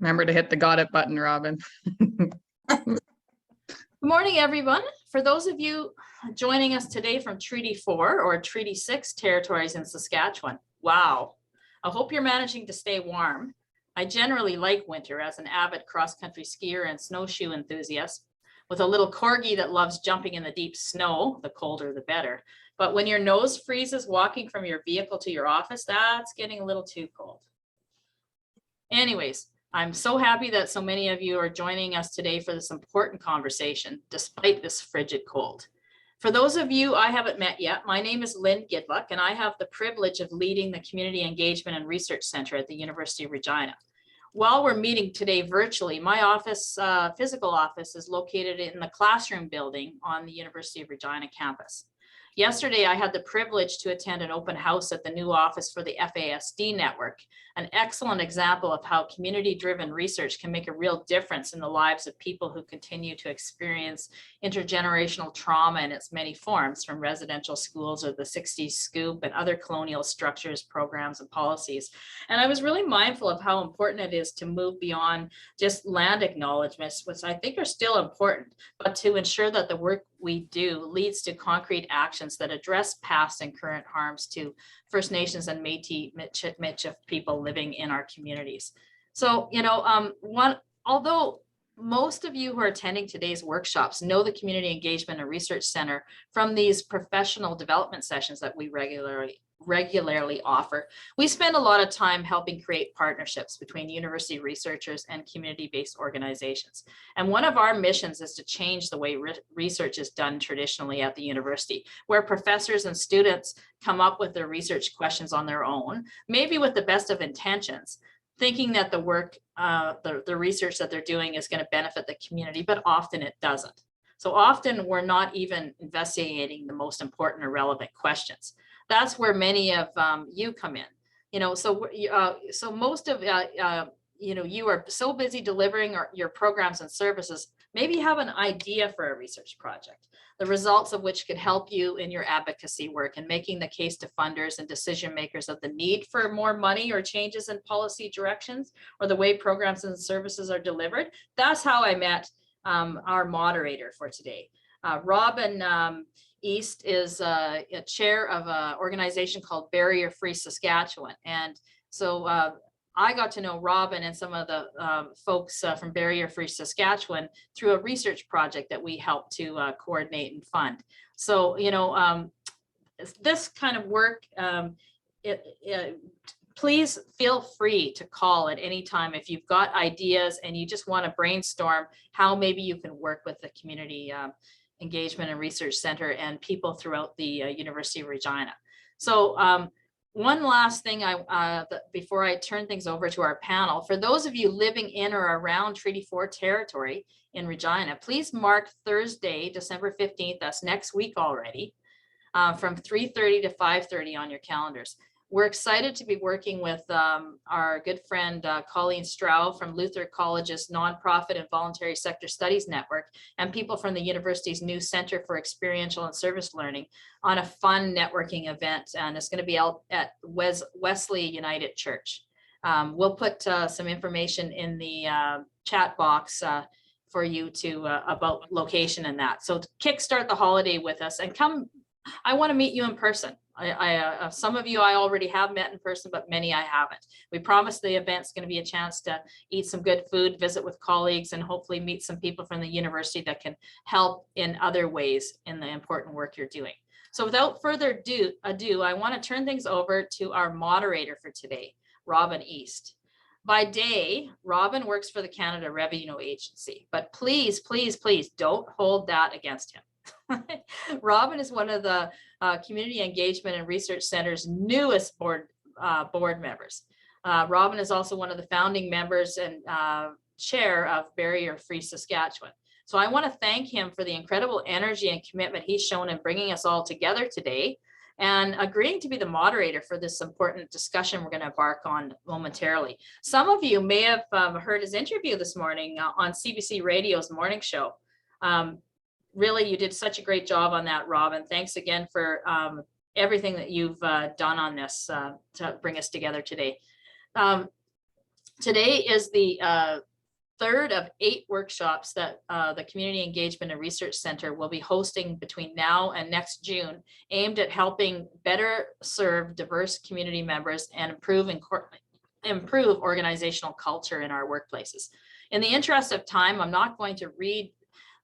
Remember to hit the got it button, Robin. Good morning, everyone. For those of you joining us today from Treaty 4 or Treaty 6 territories in Saskatchewan, wow. I hope you're managing to stay warm. I generally like winter as an avid cross-country skier and snowshoe enthusiast with a little corgi that loves jumping in the deep snow, the colder the better. But when your nose freezes walking from your vehicle to your office, that's getting a little too cold. Anyways, I'm so happy that so many of you are joining us today for this important conversation, despite this frigid cold. For those of you I haven't met yet, my name is Lynn Gidluck, and I have the privilege of leading the Community Engagement and Research Center at the University of Regina. While we're meeting today virtually, my office, physical office, is located in the classroom building on the University of Regina campus. Yesterday, I had the privilege to attend an open house at the new office for the FASD network, an excellent example of how community-driven research can make a real difference in the lives of people who continue to experience intergenerational trauma in its many forms, from residential schools or the 60s scoop and other colonial structures, programs, and policies. And I was really mindful of how important it is to move beyond just land acknowledgements, which I think are still important, but to ensure that the work we do leads to concrete actions that address past and current harms to First Nations and Métis Michif people living in our communities. So, although most of you who are attending today's workshops know the Community Engagement and Research Center from these professional development sessions that we regularly offer, we spend a lot of time helping create partnerships between university researchers and community-based organizations. And one of our missions is to change the way research is done traditionally at the university, where professors and students come up with their research questions on their own, maybe with the best of intentions, thinking that the work, the research that they're doing is going to benefit the community, but often it doesn't. So often we're not even investigating the most important or relevant questions. That's where many of you come in. So most of you are so busy delivering your programs and services. Maybe you have an idea for a research project, the results of which could help you in your advocacy work and making the case to funders and decision makers of the need for more money or changes in policy directions or the way programs and services are delivered. That's how I met our moderator for today. Robin East is a chair of an organization called Barrier Free Saskatchewan. And so I got to know Robin and some of the folks from Barrier Free Saskatchewan through a research project that we helped to coordinate and fund. So, this kind of work, please feel free to call at any time if you've got ideas and you just want to brainstorm how maybe you can work with the Community Engagement and Research Center and people throughout the University of Regina. So one last thing before I turn things over to our panel, for those of you living in or around Treaty 4 territory in Regina, please mark Thursday, December 15th, that's next week already, from 3:30 to 5:30 on your calendars. We're excited to be working with our good friend Colleen Stroud from Luther College's Nonprofit and Voluntary Sector Studies Network and people from the university's new Center for Experiential and Service Learning on a fun networking event. And it's going to be out at Wesley United Church. We'll put some information in the chat box for you about location and that. So to kickstart the holiday with us and come, I want to meet you in person. Some of you I already have met in person, but many I haven't. We promise the event's going to be a chance to eat some good food, visit with colleagues, and hopefully meet some people from the university that can help in other ways in the important work you're doing. So without further ado, I want to turn things over to our moderator for today, Robin East. By day, Robin works for the Canada Revenue Agency, but please, please, please don't hold that against him. Robin is one of the Community Engagement and Research Center's newest board members. Robin is also one of the founding members and chair of Barrier Free Saskatchewan. So I want to thank him for the incredible energy and commitment he's shown in bringing us all together today and agreeing to be the moderator for this important discussion we're going to embark on momentarily. Some of you may have heard his interview this morning on CBC Radio's morning show. Really, you did such a great job on that, Robin. Thanks again for everything that you've done on this to bring us together today. Today is the third of 8 workshops that the Community Engagement and Research Center will be hosting between now and next June, aimed at helping better serve diverse community members and improve organizational culture in our workplaces. In the interest of time, I'm not going to read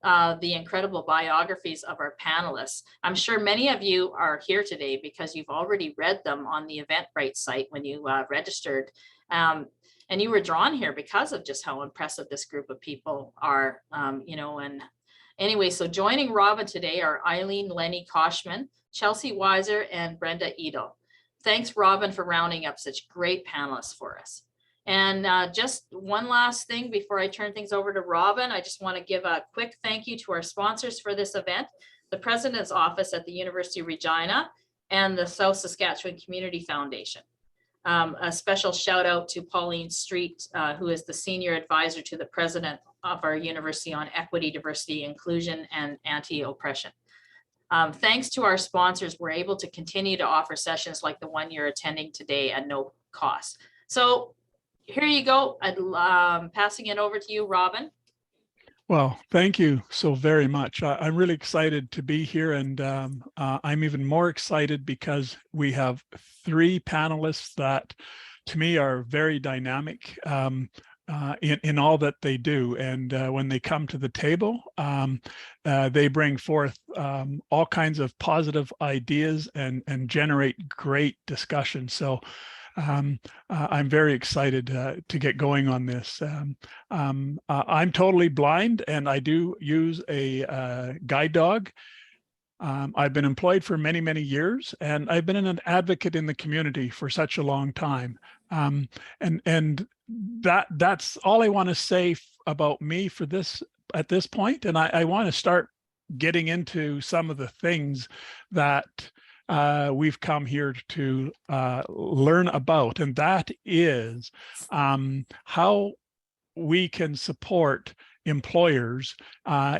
the incredible biographies of our panelists. I'm sure many of you are here today because you've already read them on the Eventbrite site when you registered. And you were drawn here because of just how impressive this group of people are, you know, and anyway, so joining Robin today are Eileen Lenny Koshman, Chelsea Weiser, and Brenda Edel. Thanks, Robin, for rounding up such great panelists for us. And just one last thing before I turn things over to Robin, I just want to give a quick thank you to our sponsors for this event, the President's Office at the University of Regina and the South Saskatchewan Community Foundation. A special shout out to Pauline Street, who is the Senior Advisor to the President of our University on Equity, Diversity, Inclusion, and Anti-Oppression. Thanks to our sponsors, we're able to continue to offer sessions like the one you're attending today at no cost. So here you go. I'm passing it over to you, Robin. Well, thank you so very much. I'm really excited to be here, and I'm even more excited because we have 3 panelists that to me are very dynamic in all that they do. And when they come to the table, they bring forth all kinds of positive ideas and generate great discussion. So I'm very excited to get going on this. I'm totally blind and I do use a guide dog. I've been employed for many, many years, and I've been an advocate in the community for such a long time. And that's all I want to say about me for this at this point. And I want to start getting into some of the things that we've come here to learn about, and that is how we can support employers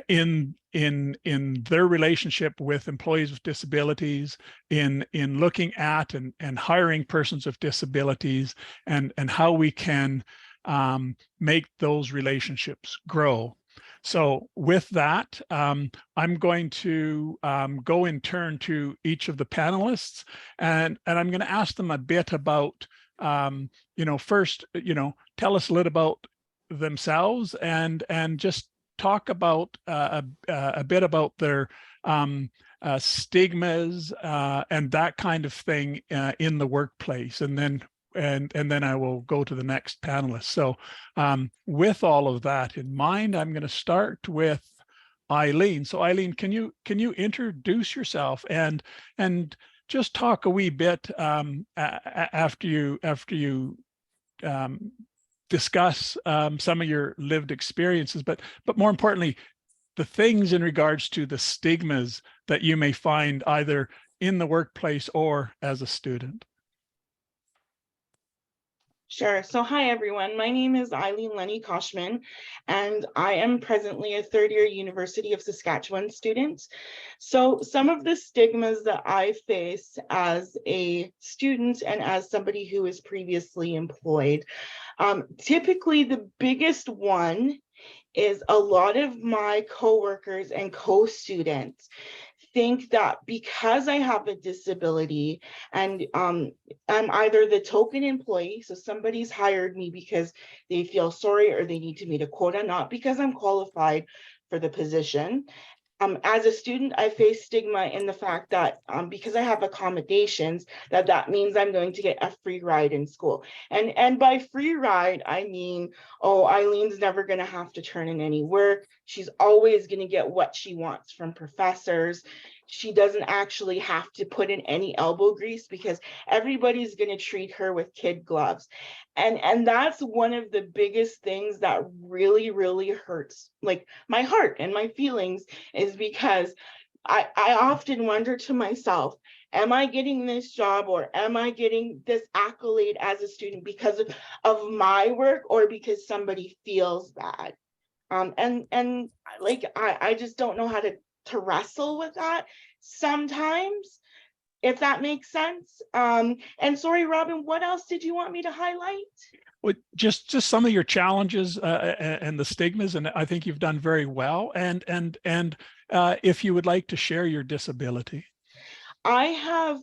in their relationship with employees with disabilities, in looking at and hiring persons with disabilities, and how we can make those relationships grow. So with that, I'm going to go in turn to each of the panelists, and I'm going to ask them a bit about, first, tell us a little about themselves and just talk about a bit about their stigmas and that kind of thing in the workplace, and then I will go to the next panelist. So with all of that in mind, I'm going to start with Eileen. So Eileen, can you introduce yourself and just talk a wee bit after you discuss some of your lived experiences, but more importantly, the things in regards to the stigmas that you may find either in the workplace or as a student. Sure. So hi, everyone. My name is Eileen Lenny Koshman, and I am presently a third-year University of Saskatchewan student. So some of the stigmas that I face as a student and as somebody who is previously employed, typically the biggest one is a lot of my coworkers and co-students think that because I have a disability and I'm either the token employee, so somebody's hired me because they feel sorry or they need to meet a quota, not because I'm qualified for the position. As a student, I face stigma in the fact that because I have accommodations, that means I'm going to get a free ride in school. And by free ride, I mean, oh, Eileen's never going to have to turn in any work. She's always going to get what she wants from professors. She doesn't actually have to put in any elbow grease because everybody's going to treat her with kid gloves. And that's one of the biggest things that really, really hurts, like my heart and my feelings, is because I often wonder to myself, am I getting this job or am I getting this accolade as a student because of my work or because somebody feels bad? And like, I just don't know how to wrestle with that sometimes. if that makes sense. And sorry, Robin, what else did you want me to highlight? Well, just some of your challenges and the stigmas, and I think you've done very well. And if you would like to share your disability. I have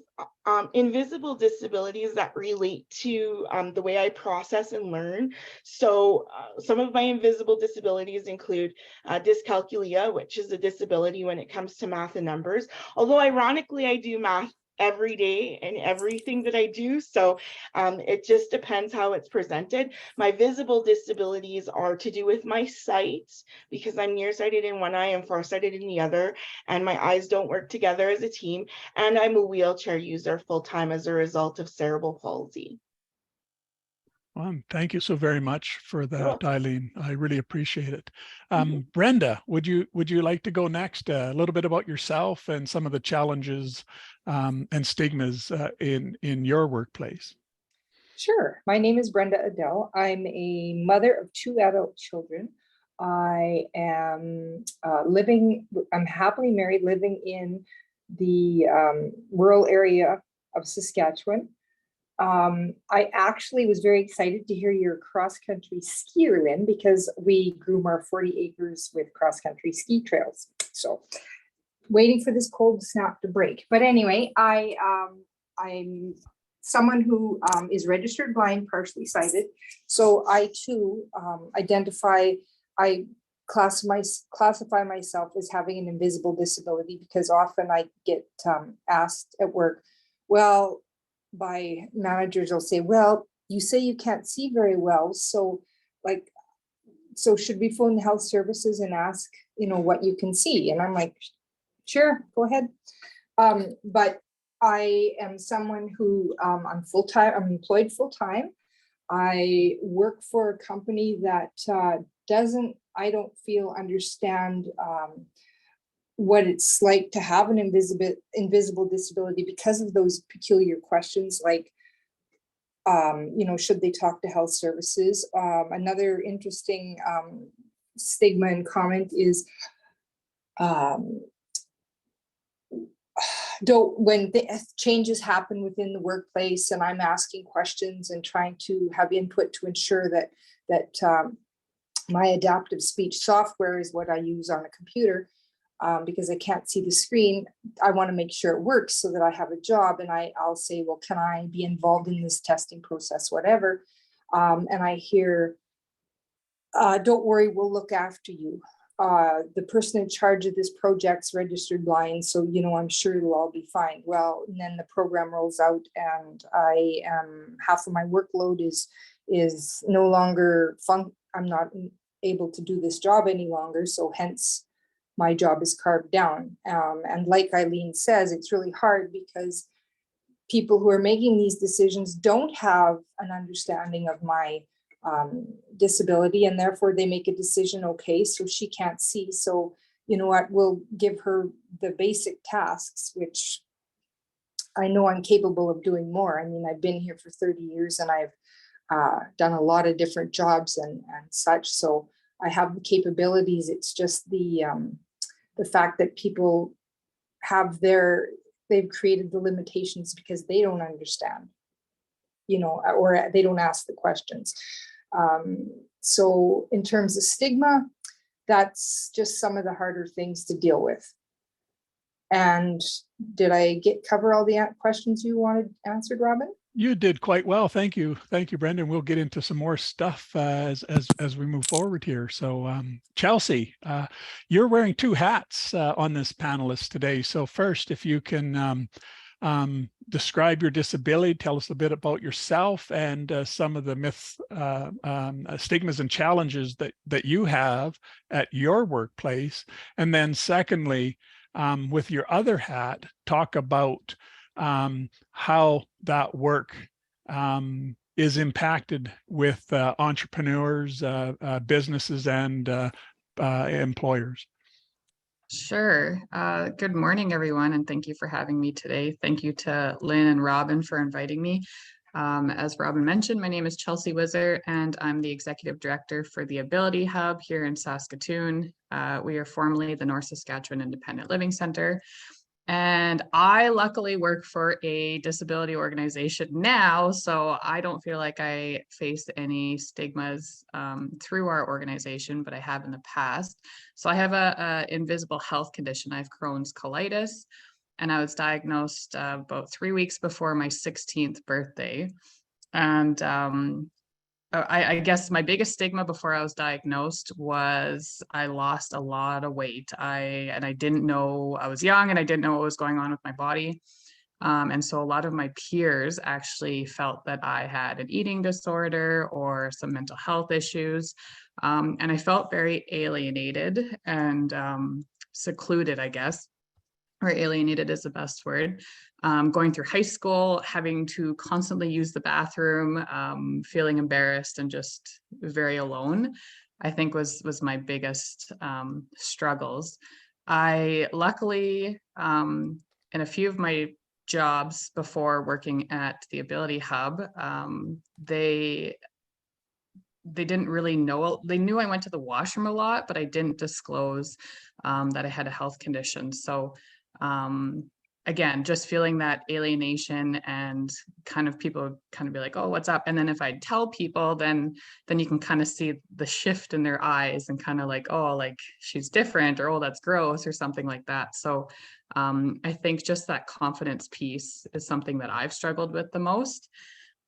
invisible disabilities that relate to the way I process and learn. So some of my invisible disabilities include dyscalculia, which is a disability when it comes to math and numbers. Although ironically, I do math every day and everything that I do. So it just depends how it's presented. My visible disabilities are to do with my sight, because I'm nearsighted in one eye and farsighted in the other, and my eyes don't work together as a team. And I'm a wheelchair user full-time as a result of cerebral palsy. Well, thank you so very much for that, Eileen. I really appreciate it. Mm-hmm. Brenda, would you like to go next? A little bit about yourself and some of the challenges and stigmas in your workplace. Sure. My name is Brenda Adele. I'm a mother of 2 adult children. I am I'm happily married, living in the rural area of Saskatchewan. I actually was very excited to hear your cross-country skier, Lynn, because we groom our 40 acres with cross-country ski trails. So waiting for this cold snap to break. But anyway, I'm someone who is registered blind, partially sighted. So I too I classify myself as having an invisible disability, because often I get asked at work, well, by managers will say, well, you say you can't see very well, so should we phone the health services and ask, what you can see? And I'm like, sure, go ahead. But I am someone who I'm employed full-time. I work for a company that I don't feel understand what it's like to have an invisible disability, because of those peculiar questions like, should they talk to health services? Another interesting stigma and comment is when the changes happen within the workplace and I'm asking questions and trying to have input to ensure that my adaptive speech software is what I use on a computer, because I can't see the screen, I want to make sure it works so that I have a job, and I'll say, well, can I be involved in this testing process, whatever. And I hear, don't worry, we'll look after you. The person in charge of this project's registered blind, so I'm sure it'll all be fine. Well, and then the program rolls out, and half of my workload is no longer I'm not able to do this job any longer, so hence my job is carved down. And like Eileen says, it's really hard because people who are making these decisions don't have an understanding of my disability, and therefore they make a decision, okay, so she can't see, so you know what, we'll give her the basic tasks, which I know I'm capable of doing more. I mean, I've been here for 30 years and I've done a lot of different jobs and such, so I have the capabilities. It's just the fact that people they've created the limitations because they don't understand, or they don't ask the questions. So in terms of stigma, that's just some of the harder things to deal with. And did I cover all the questions you wanted answered, Robin? You did quite well. Thank you. Thank you, Brendan. We'll get into some more stuff as we move forward here. So Chelsea, you're wearing 2 hats on this panelist today. So first, if you can describe your disability, tell us a bit about yourself and some of the myths, stigmas and challenges that you have at your workplace. And then secondly, with your other hat, talk about how that work is impacted with entrepreneurs, businesses, and employers. Sure. Good morning, everyone, and thank you for having me today. Thank you to Lynn and Robin for inviting me. As Robin mentioned, my name is Chelsea Whizzer, and I'm the Executive Director for the Ability Hub here in Saskatoon. We are formerly the North Saskatchewan Independent Living Center. And I luckily work for a disability organization now, so I don't feel like I face any stigmas through our organization, but I have in the past. So I have a invisible health condition. I have Crohn's colitis, and I was diagnosed about 3 weeks before my 16th birthday. And I guess my biggest stigma before I was diagnosed was I lost a lot of weight. I didn't know, I was young and I didn't know what was going on with my body. And so a lot of my peers actually felt that I had an eating disorder or some mental health issues. And I felt very alienated and secluded, I guess, or alienated is the best word. Going through high school, having to constantly use the bathroom, feeling embarrassed and just very alone, I think was my biggest struggles. I luckily, in a few of my jobs before working at the Ability Hub, they didn't really know, they knew I went to the washroom a lot, but I didn't disclose that I had a health condition. So again, just feeling that alienation and kind of people kind of be like, oh, what's up? And then if I tell people, then you can kind of see the shift in their eyes and kind of like, oh, like she's different, or oh, that's gross, or something like that. So I think just that confidence piece is something that I've struggled with the most.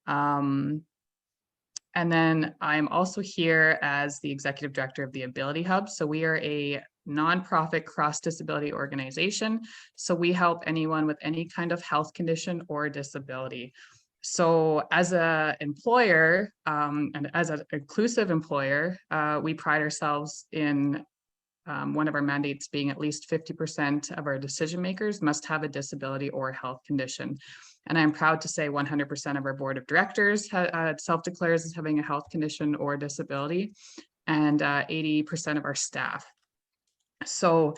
And then I'm also here as the executive director of the Ability Hub. So we are a nonprofit cross-disability organization. So we help anyone with any kind of health condition or disability. So as an employer and as an inclusive employer, we pride ourselves in one of our mandates being at least 50% of our decision makers must have a disability or health condition. And I'm proud to say 100% of our board of directors self-declares as having a health condition or disability, and 80% of our staff. So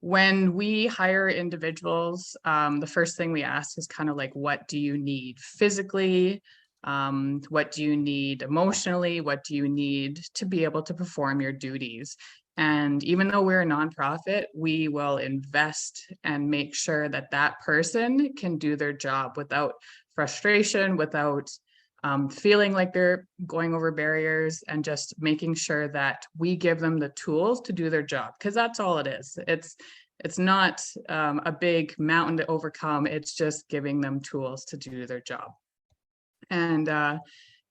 when we hire individuals, the first thing we ask is kind of like, what do you need physically? What do you need emotionally? What do you need to be able to perform your duties? And even though we're a nonprofit, we will invest and make sure that that person can do their job without frustration, without feeling like they're going over barriers, and just making sure that we give them the tools to do their job, because that's all it is. It's not a big mountain to overcome. It's just giving them tools to do their job. And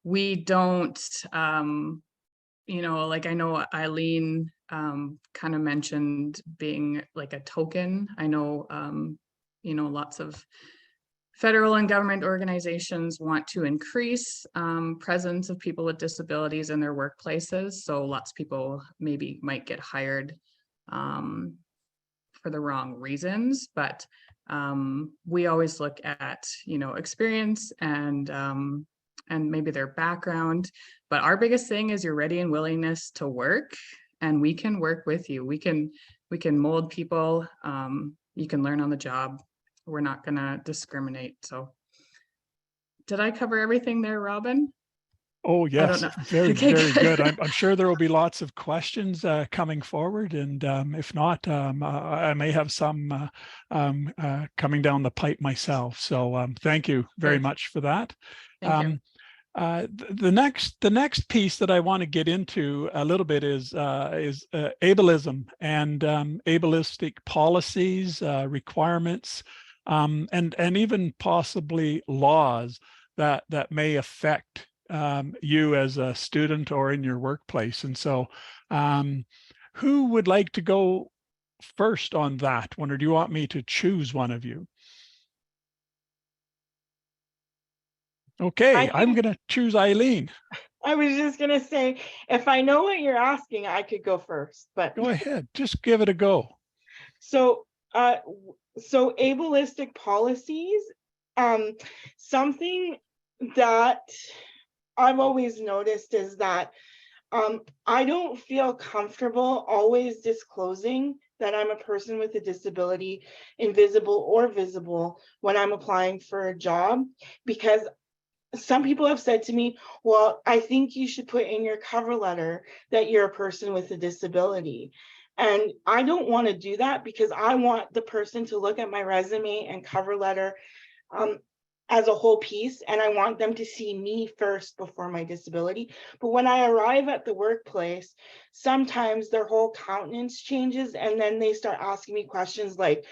we don't, like I know Eileen kind of mentioned being like a token. I know, lots of federal and government organizations want to increase presence of people with disabilities in their workplaces. So lots of people maybe might get hired for the wrong reasons, but we always look at, experience and maybe their background. But our biggest thing is your ready and willingness to work, and we can work with you. We can mold people. You can learn on the job. We're not going to discriminate. So did I cover everything there, Robin? Oh, yes. I don't know. Very, Okay, very good. I'm sure there will be lots of questions coming forward. And if not, I may have some coming down the pipe myself. So thank you very much for that. Thank you. The next piece that I want to get into a little bit is ableism and ableistic policies, requirements, and even possibly laws that may affect you as a student or in your workplace. And so who would like to go first on that one, or do you want me to choose one of you? Okay, I'm going to choose Eileen. I was just going to say, if I know what you're asking, I could go first, but go ahead, just give it a go. So ableistic policies, something that I've always noticed is that I don't feel comfortable always disclosing that I'm a person with a disability, invisible or visible, when I'm applying for a job, because some people have said to me, well, I think you should put in your cover letter that you're a person with a disability. And I don't want to do that because I want the person to look at my resume and cover letter as a whole piece, and I want them to see me first before my disability. But when I arrive at the workplace, sometimes their whole countenance changes, and then they start asking me questions like,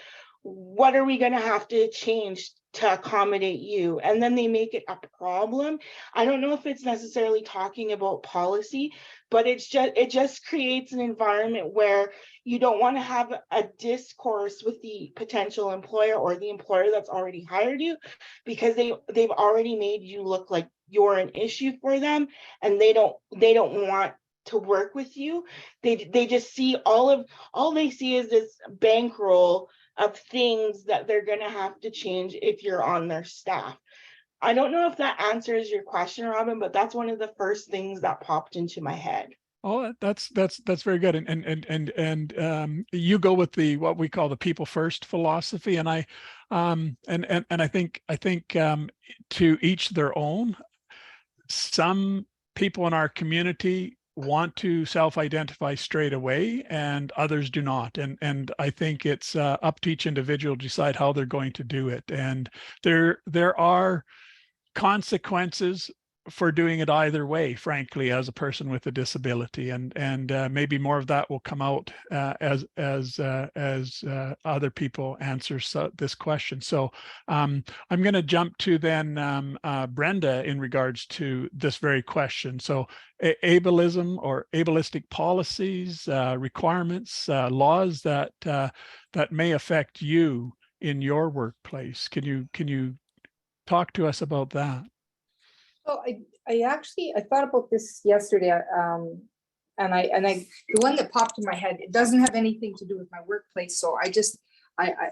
what are we going to have to change to accommodate you? And then they make it a problem. I don't know if it's necessarily talking about policy, but it just creates an environment where you don't want to have a discourse with the potential employer or the employer that's already hired you, because they've already made you look like you're an issue for them, and they don't want to work with you. They just see all they see is this bankroll of things that they're going to have to change if you're on their staff. I don't know if that answers your question, Robin, but that's one of the first things that popped into my head. Oh, that's very good. And you go with the what we call the people first philosophy. And I think to each their own. Some people in our community want to self-identify straight away, and others do not. And I think it's up to each individual to decide how they're going to do it. And there are consequences for doing it either way, frankly, as a person with a disability, and maybe more of that will come out as other people answer this question. So I'm going to jump to then Brenda in regards to this very question. So ableism or ableistic policies, requirements, laws that may affect you in your workplace. Can you talk to us about that? Well, I thought about this yesterday, and the one that popped in my head, it doesn't have anything to do with my workplace, so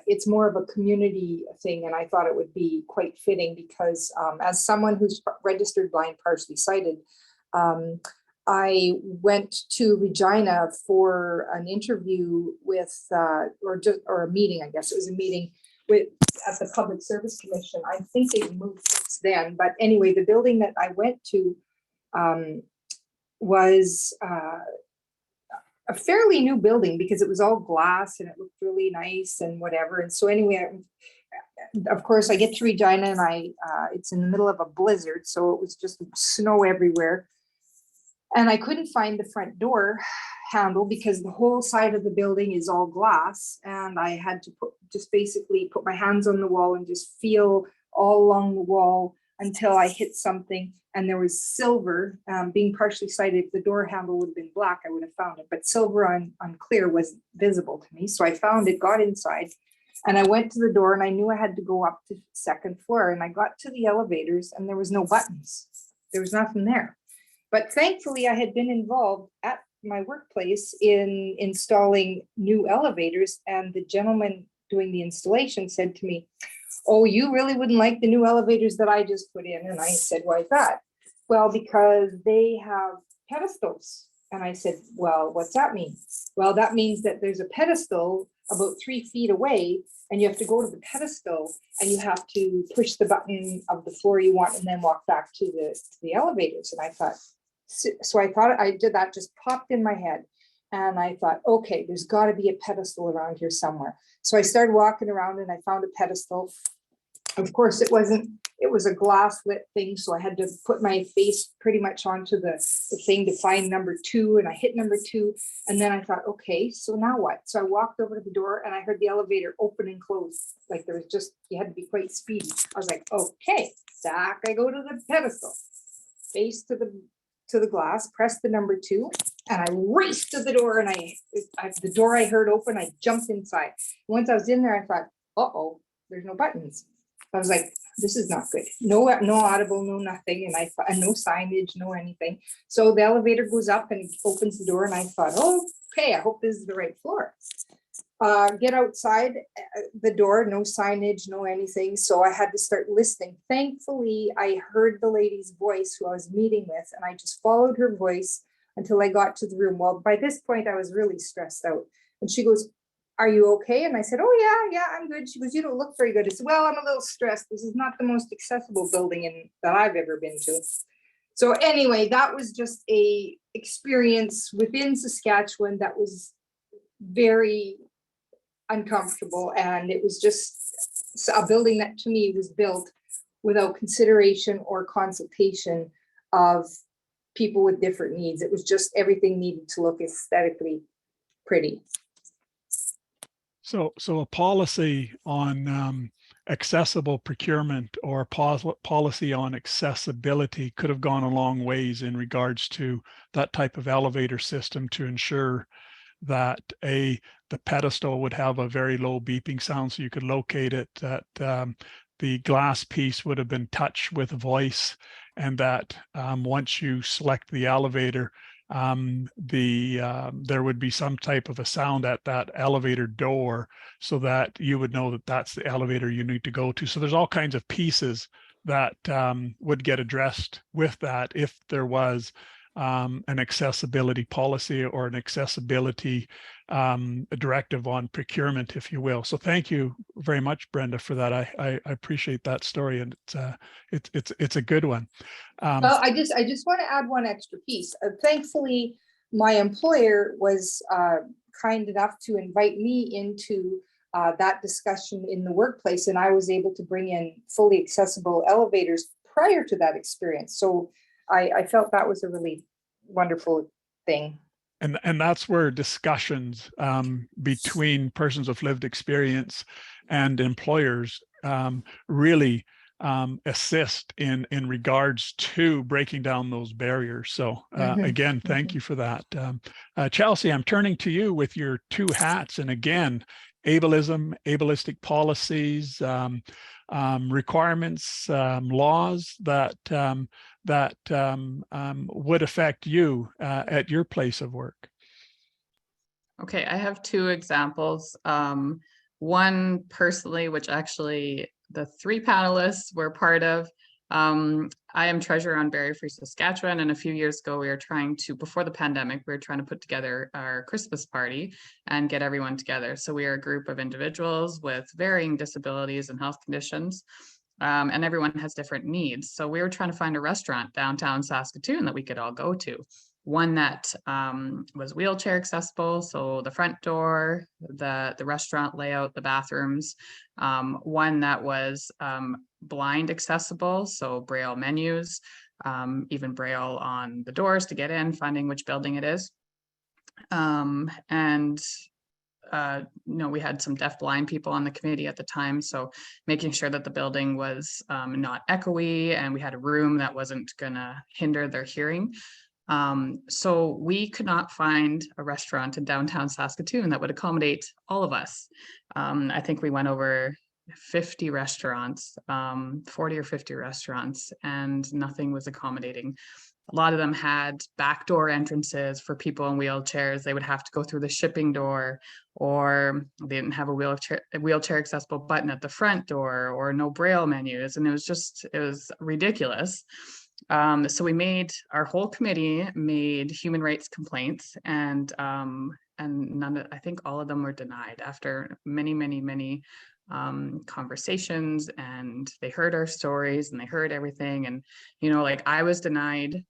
it's more of a community thing, and I thought it would be quite fitting because as someone who's registered blind, partially sighted, I went to Regina for an interview with, or a meeting, I guess it was a meeting at the Public Service Commission. I think they moved since then, but anyway, the building that I went to was a fairly new building because it was all glass and it looked really nice and whatever. And so anyway, of course, I get to Regina and it's in the middle of a blizzard, so it was just snow everywhere. And I couldn't find the front door handle because the whole side of the building is all glass, and I had to basically put my hands on the wall and just feel all along the wall until I hit something, and there was silver. Being partially sighted, if the door handle would have been black, I would have found it, but silver on clear wasn't visible to me. So I found it, got inside, and I went to the door, and I knew I had to go up to the second floor, and I got to the elevators and there was no buttons. There was nothing there. But thankfully, I had been involved at my workplace in installing new elevators, and the gentleman doing the installation said to me, "Oh, you really wouldn't like the new elevators that I just put in." And I said, "Why is that?" "Well, because they have pedestals." And I said, "Well, what's that mean?" "Well, that means that there's a pedestal about 3 feet away, and you have to go to the pedestal and you have to push the button of the floor you want and then walk back to the elevators." And I thought, I did that, just popped in my head. And I thought, okay, there's got to be a pedestal around here somewhere. So I started walking around and I found a pedestal. Of course, it was a glass lit thing. So I had to put my face pretty much onto the thing to find number 2. And I hit number 2. And then I thought, okay, so now what? So I walked over to the door and I heard the elevator open and close. Like there was just, you had to be quite speedy. I was like, okay, back I go to the pedestal, face to the glass, press the number 2, and I raced to the door, and the door I heard open, I jumped inside. Once I was in there, I thought, uh-oh, there's no buttons. I was like, this is not good. No audible, no nothing, and no signage, no anything. So the elevator goes up and opens the door, and I thought, oh, okay, I hope this is the right floor. Get outside the door, no signage, no anything. So I had to start listening. Thankfully, I heard the lady's voice who I was meeting with, and I just followed her voice until I got to the room. Well, by this point, I was really stressed out. And she goes, "Are you okay?" And I said, "Oh, yeah, I'm good." She goes, "You don't look very good." I said, "Well, I'm a little stressed. This is not the most accessible building that I've ever been to." So anyway, that was just a experience within Saskatchewan that was very uncomfortable. And it was just a building that to me was built without consideration or consultation of people with different needs. It was just everything needed to look aesthetically pretty. So a policy on accessible procurement or policy on accessibility could have gone a long ways in regards to that type of elevator system to ensure that the pedestal would have a very low beeping sound so you could locate it, that the glass piece would have been touched with voice, and that once you select the elevator, there would be some type of a sound at that elevator door so that you would know that that's the elevator you need to go to. So there's all kinds of pieces that would get addressed with that if there was an accessibility policy or an accessibility directive on procurement, if you will. So thank you very much, Brenda, for that. I appreciate that story, and it's a good one. Well, I just want to add one extra piece. Thankfully, my employer was kind enough to invite me into that discussion in the workplace, and I was able to bring in fully accessible elevators prior to that experience. So I felt that was a really wonderful thing. And that's where discussions between persons of lived experience and employers really assist in regards to breaking down those barriers. So again, thank you for that. Chelsea, I'm turning to you with your two hats. And again, ableism, ableistic policies, requirements, laws that would affect you at your place of work. Okay, I have two examples. One personally, which actually the three panelists were part of. I am treasurer on Barrier Free Saskatchewan, and a few years ago we were trying to, before the pandemic, we were trying to put together our Christmas party and get everyone together. So we are a group of individuals with varying disabilities and health conditions, and everyone has different needs. So we were trying to find a restaurant downtown Saskatoon that we could all go to. One that was wheelchair accessible, so the front door, the restaurant layout, the bathrooms. One that was blind accessible, so Braille menus, even Braille on the doors to get in, finding which building it is. We had some deaf-blind people on the committee at the time, so making sure that the building was not echoey, and we had a room that wasn't gonna hinder their hearing. So we could not find a restaurant in downtown Saskatoon that would accommodate all of us. I think we went over 50 restaurants, 40 or 50 restaurants, and nothing was accommodating. A lot of them had backdoor entrances for people in wheelchairs. They would have to go through the shipping door, or they didn't have a wheelchair accessible button at the front door, or no Braille menus. And it was ridiculous. So our whole committee made human rights complaints, and I think all of them were denied after many conversations, and they heard our stories and they heard everything. And, like I was denied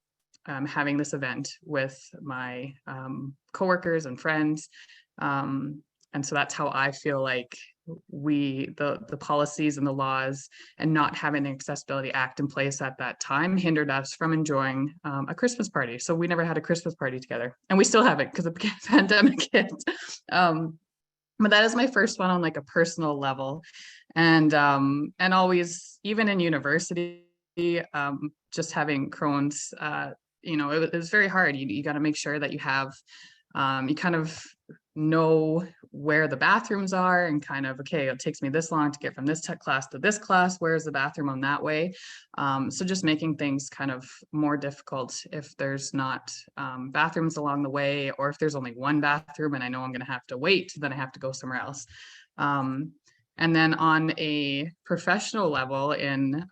having this event with my coworkers and friends. And so that's how I feel like the policies and the laws and not having an Accessibility Act in place at that time hindered us from enjoying a Christmas party. So we never had a Christmas party together, and we still haven't because the pandemic hit. But that is my first one on like a personal level, and always, even in university, just having Crohn's, it was very hard. You got to make sure that you have, you kind of know where the bathrooms are, and kind of, okay, it takes me this long to get from this class to this class. Where's the bathroom on that way? So just making things kind of more difficult if there's not bathrooms along the way, or if there's only one bathroom and I know I'm going to have to wait, then I have to go somewhere else. And then on a professional level, in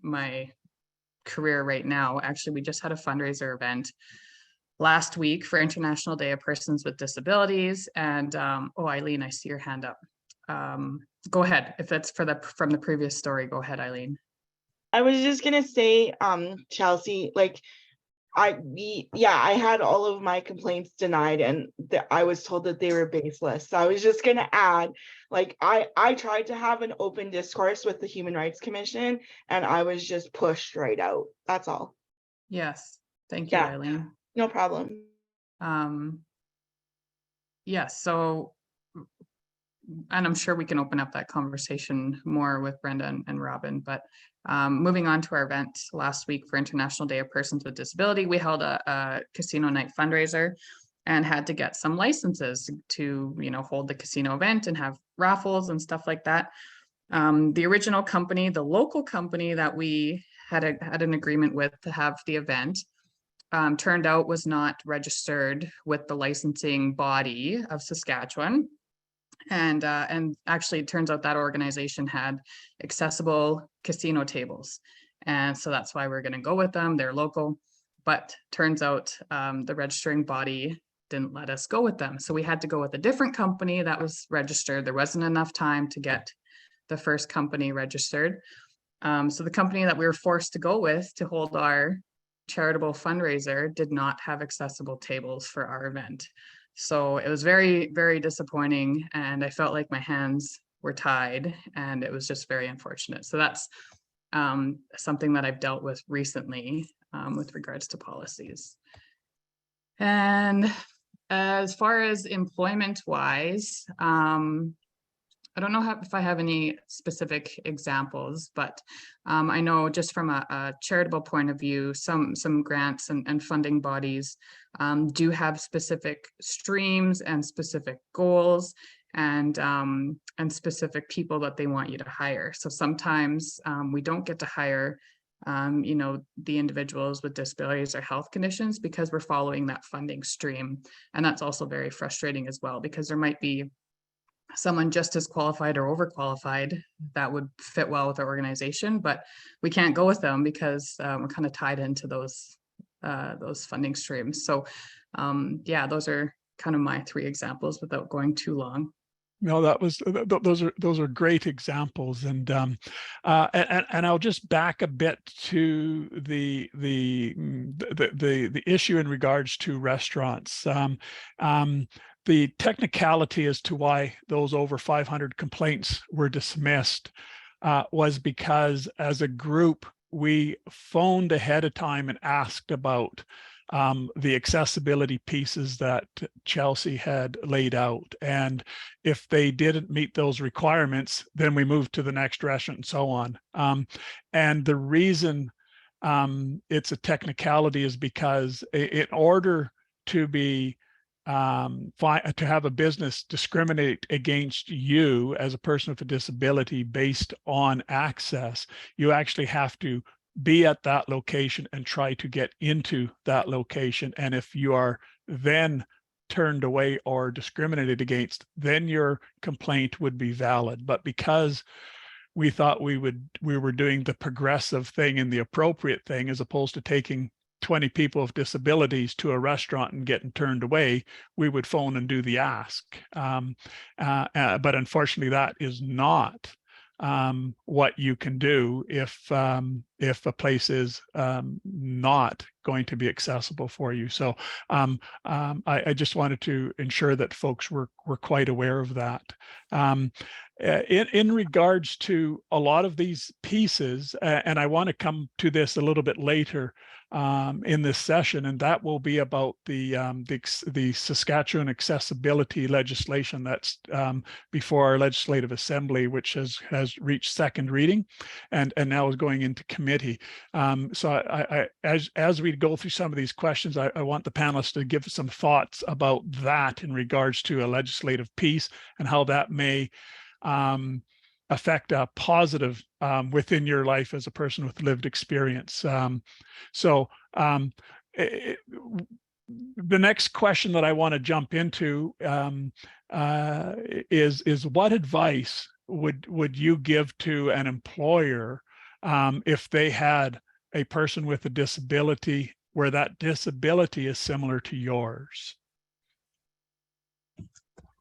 my career right now, actually, we just had a fundraiser event last week for International Day of Persons with Disabilities. And Eileen, I see your hand up. Go ahead. If that's from the previous story, go ahead, Eileen. I was just gonna say, Chelsea, like I had all of my complaints denied, and I was told that they were baseless. So I was just going to add, like, I tried to have an open discourse with the Human Rights Commission, and I was just pushed right out. That's all. Yes, thank you, Yeah. Eileen. No problem. Yes, so, and I'm sure we can open up that conversation more with Brenda and Robin, but moving on to our event last week for International Day of Persons with Disability, we held a casino night fundraiser and had to get some licenses to, hold the casino event and have raffles and stuff like that. The original company, the local company that we had an agreement with to have the event, turned out was not registered with the licensing body of Saskatchewan. And actually it turns out that organization had accessible casino tables. And so that's why we're going to go with them. They're local, but turns out the registering body didn't let us go with them. So we had to go with a different company that was registered. There wasn't enough time to get the first company registered. So the company that we were forced to go with to hold our charitable fundraiser did not have accessible tables for our event. So it was very, very disappointing, and I felt like my hands were tied, and it was just very unfortunate. So that's something that I've dealt with recently with regards to policies. And as far as employment wise, I don't know if I have any specific examples, but I know just from a charitable point of view, some grants and funding bodies do have specific streams and specific goals and specific people that they want you to hire. So sometimes we don't get to hire the individuals with disabilities or health conditions because we're following that funding stream. And that's also very frustrating as well, because there might be someone just as qualified or overqualified that would fit well with our organization, but we can't go with them because we're kind of tied into those funding streams. So yeah, those are kind of my three examples without going too long. No, those are great examples, and I'll just back a bit to the issue in regards to restaurants. The technicality as to why those over 500 complaints were dismissed was because, as a group, we phoned ahead of time and asked about the accessibility pieces that Chelsea had laid out. And if they didn't meet those requirements, then we moved to the next restaurant and so on. And the reason it's a technicality is because in order to be to have a business discriminate against you as a person with a disability based on access, you actually have to be at that location and try to get into that location. And if you are then turned away or discriminated against, then your complaint would be valid. But because we thought we were doing the progressive thing and the appropriate thing, as opposed to taking 20 people with disabilities to a restaurant and getting turned away, we would phone and do the ask. But unfortunately, that is not what you can do if a place is not going to be accessible for you. So I just wanted to ensure that folks were quite aware of that. In regards to a lot of these pieces, and I want to come to this a little bit later in this session, and that will be about the Saskatchewan accessibility legislation that's before our Legislative Assembly, which has reached second reading, and now is going into committee. So as we go through some of these questions, I want the panelists to give some thoughts about that in regards to a legislative piece and how that may affect a positive within your life as a person with lived experience. The next question that I want to jump into is what advice would you give to an employer if they had a person with a disability where that disability is similar to yours?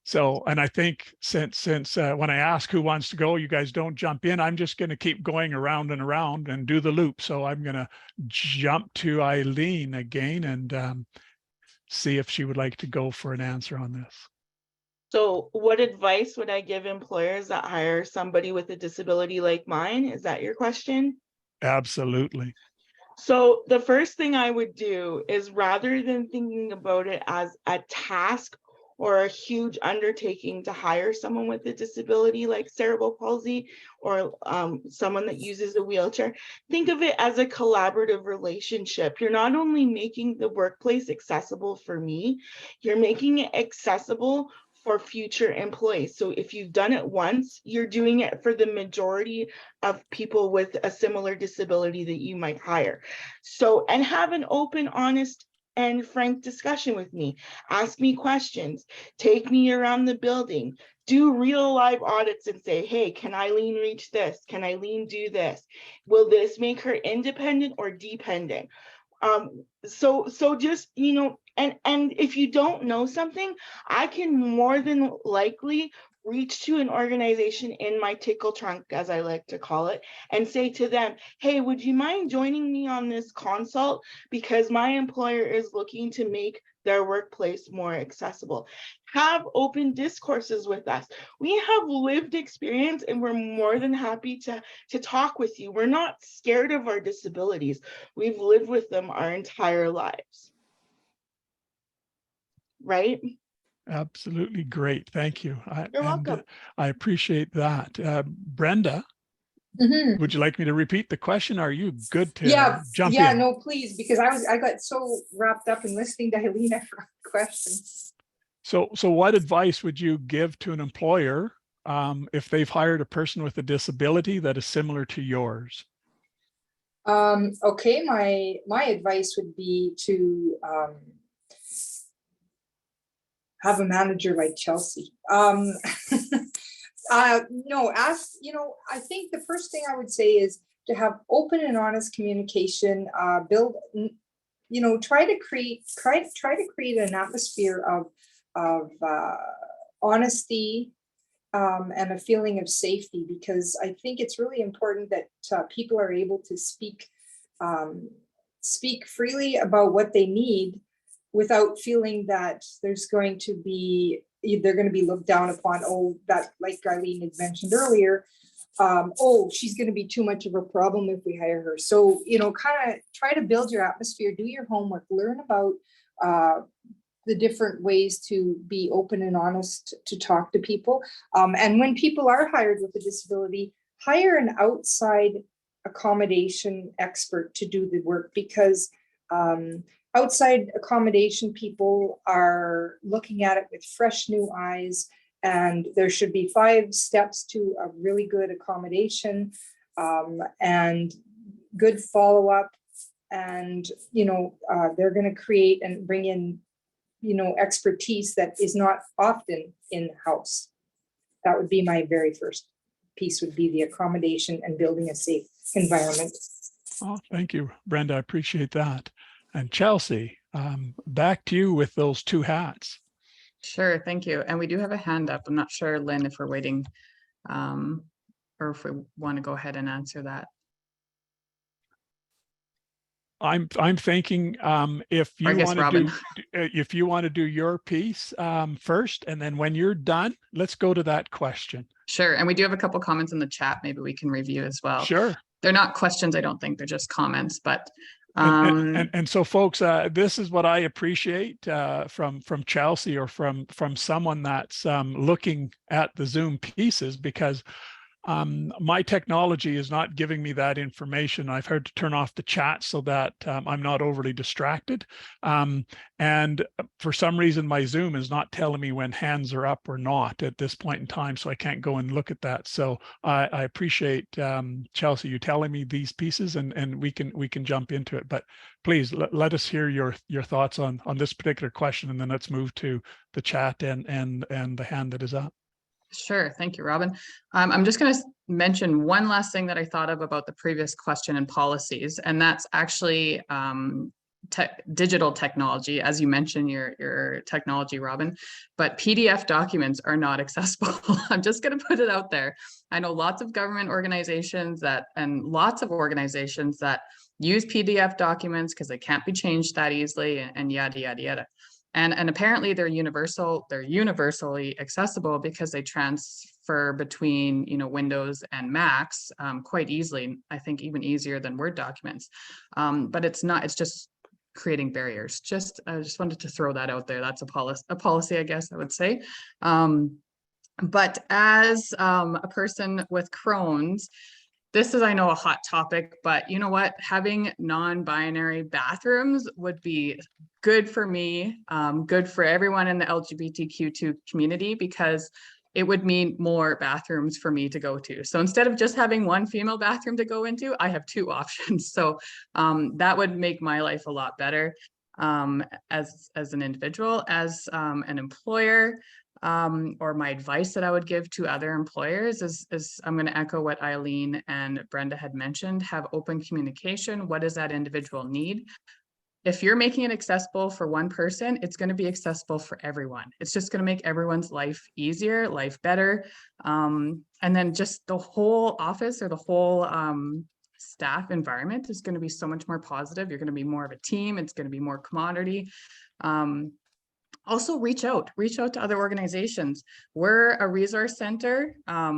So, and I think since when I ask who wants to go, you guys don't jump in. I'm just going to keep going around and around and do the loop. So I'm going to jump to Eileen again and see if she would like to go for an answer on this. So what advice would I give employers that hire somebody with a disability like mine? Is that your question? Absolutely. So the first thing I would do is, rather than thinking about it as a task or a huge undertaking to hire someone with a disability like cerebral palsy or someone that uses a wheelchair, think of it as a collaborative relationship. You're not only making the workplace accessible for me, you're making it accessible for future employees. So if you've done it once, you're doing it for the majority of people with a similar disability that you might hire. So, and have an open, honest, and frank discussion with me. Ask me questions, take me around the building, do real live audits and say, hey, can Eileen reach this? Can Eileen do this? Will this make her independent or dependent? So just, you know, and if you don't know something, I can more than likely reach to an organization in my tickle trunk, as I like to call it, and say to them, hey, would you mind joining me on this consult? Because my employer is looking to make their workplace more accessible. Have open discourses with us. We have lived experience and we're more than happy to talk with you. We're not scared of our disabilities. We've lived with them our entire lives. Right? Absolutely great. Thank you. You're welcome. I appreciate that. Brenda, would you like me to repeat the question? Are you good to jump in? No, please, because I got so wrapped up in listening to Eileen, I forgot the question. So what advice would you give to an employer if they've hired a person with a disability that is similar to yours? Okay, my advice would be to have a manager like Chelsea. No, I think the first thing I would say is to have open and honest communication, build, try to create an atmosphere of honesty and a feeling of safety, because I think it's really important that people are able to speak freely about what they need without feeling that there's going to be, they're going to be looked down upon. Oh, that, like Eileen had mentioned earlier, oh, she's going to be too much of a problem if we hire her. So, kind of try to build your atmosphere, do your homework, learn about the different ways to be open and honest to talk to people. And when people are hired with a disability, hire an outside accommodation expert to do the work, because outside accommodation people are looking at it with fresh new eyes, and there should be 5 steps to a really good accommodation, and good follow-up. And, they're going to create and bring in, expertise that is not often in-house. That would be my very first piece, would be the accommodation and building a safe environment. Oh, thank you, Brenda. I appreciate that. And Chelsea, back to you with those 2 hats. Sure, thank you. And we do have a hand up. I'm not sure, Lynn, if we're waiting or if we want to go ahead and answer that. I'm thinking if you want to do your piece first, and then when you're done, let's go to that question. Sure, and we do have a couple comments in the chat. Maybe we can review as well. Sure. They're not questions, I don't think. They're just comments, but. And so, folks, this is what I appreciate from Chelsea, or from someone that's looking at the Zoom pieces, because my technology is not giving me that information. I've had to turn off the chat so that I'm not overly distracted. And for some reason, my Zoom is not telling me when hands are up or not at this point in time, so I can't go and look at that. So I appreciate, Chelsea, you telling me these pieces, and we can jump into it. But please let us hear your thoughts on this particular question, and then let's move to the chat and the hand that is up. Sure. Thank you, Robin. I'm just going to mention one last thing that I thought of about the previous question and policies, and that's actually digital technology, as you mentioned, your technology, Robin, but PDF documents are not accessible. I'm just going to put it out there. I know lots of government organizations and lots of organizations that use PDF documents because they can't be changed that easily, and yada, yada, yada. And apparently they're universally accessible because they transfer between, Windows and Macs quite easily. I think even easier than Word documents. But it's just creating barriers. I just wanted to throw that out there. That's a policy, I guess I would say. But as a person with Crohn's, this is, I know, a hot topic, but you know what? Having non-binary bathrooms would be good for me, good for everyone in the LGBTQ2 community, because it would mean more bathrooms for me to go to. So instead of just having one female bathroom to go into, I have 2 options. So that would make my life a lot better as an individual, as an employer. Or my advice that I would give to other employers is I'm going to echo what Eileen and Brenda had mentioned. Have open communication. What does that individual need? If you're making it accessible for one person, it's going to be accessible for everyone. It's just going to make everyone's life easier, life better. And then just the whole office or the whole staff environment is going to be so much more positive. You're going to be more of a team. It's going to be more camaraderie. Also reach out to other organizations. We're a resource center.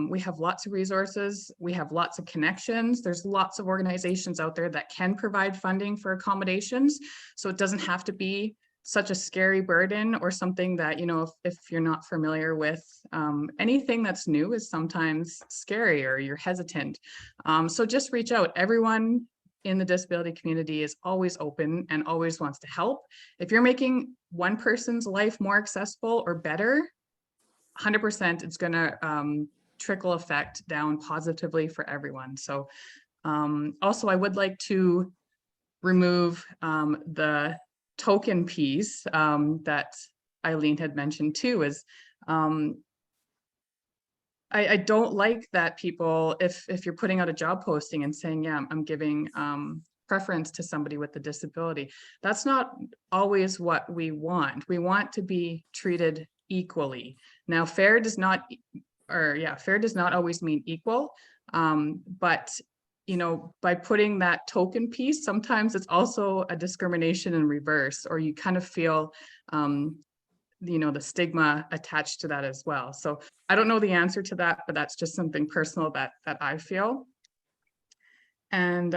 We have lots of resources. We have lots of connections. There's lots of organizations out there that can provide funding for accommodations. So it doesn't have to be such a scary burden or something that, if you're not familiar with, anything that's new is sometimes scary or you're hesitant. So just reach out. Everyone in the disability community is always open and always wants to help. If you're making one person's life more accessible or better, 100% it's going to trickle effect down positively for everyone. So also I would like to remove the token piece that Eileen had mentioned too, is I don't like that people, if you're putting out a job posting and saying, yeah, I'm giving preference to somebody with a disability, that's not always what we want. We want to be treated equally. Now, fair does not always mean equal, but by putting that token piece, sometimes it's also a discrimination in reverse, or you kind of feel the stigma attached to that as well. So I don't know the answer to that, but that's just something personal that I feel. And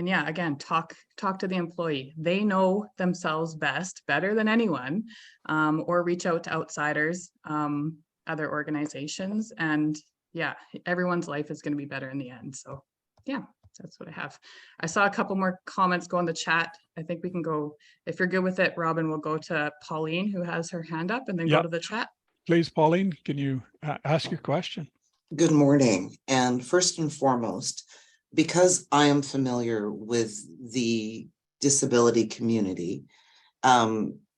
yeah, again, talk to the employee. They know themselves better than anyone, or reach out to outsiders, other organizations, and yeah, everyone's life is going to be better in the end. So yeah, that's what I have. I saw a couple more comments go in the chat. I think we can go, if you're good with it, Robin, we'll go to Pauline, who has her hand up, and then go to the chat. Please, Pauline, can you ask your question? Good morning. And first and foremost, because I am familiar with the disability community,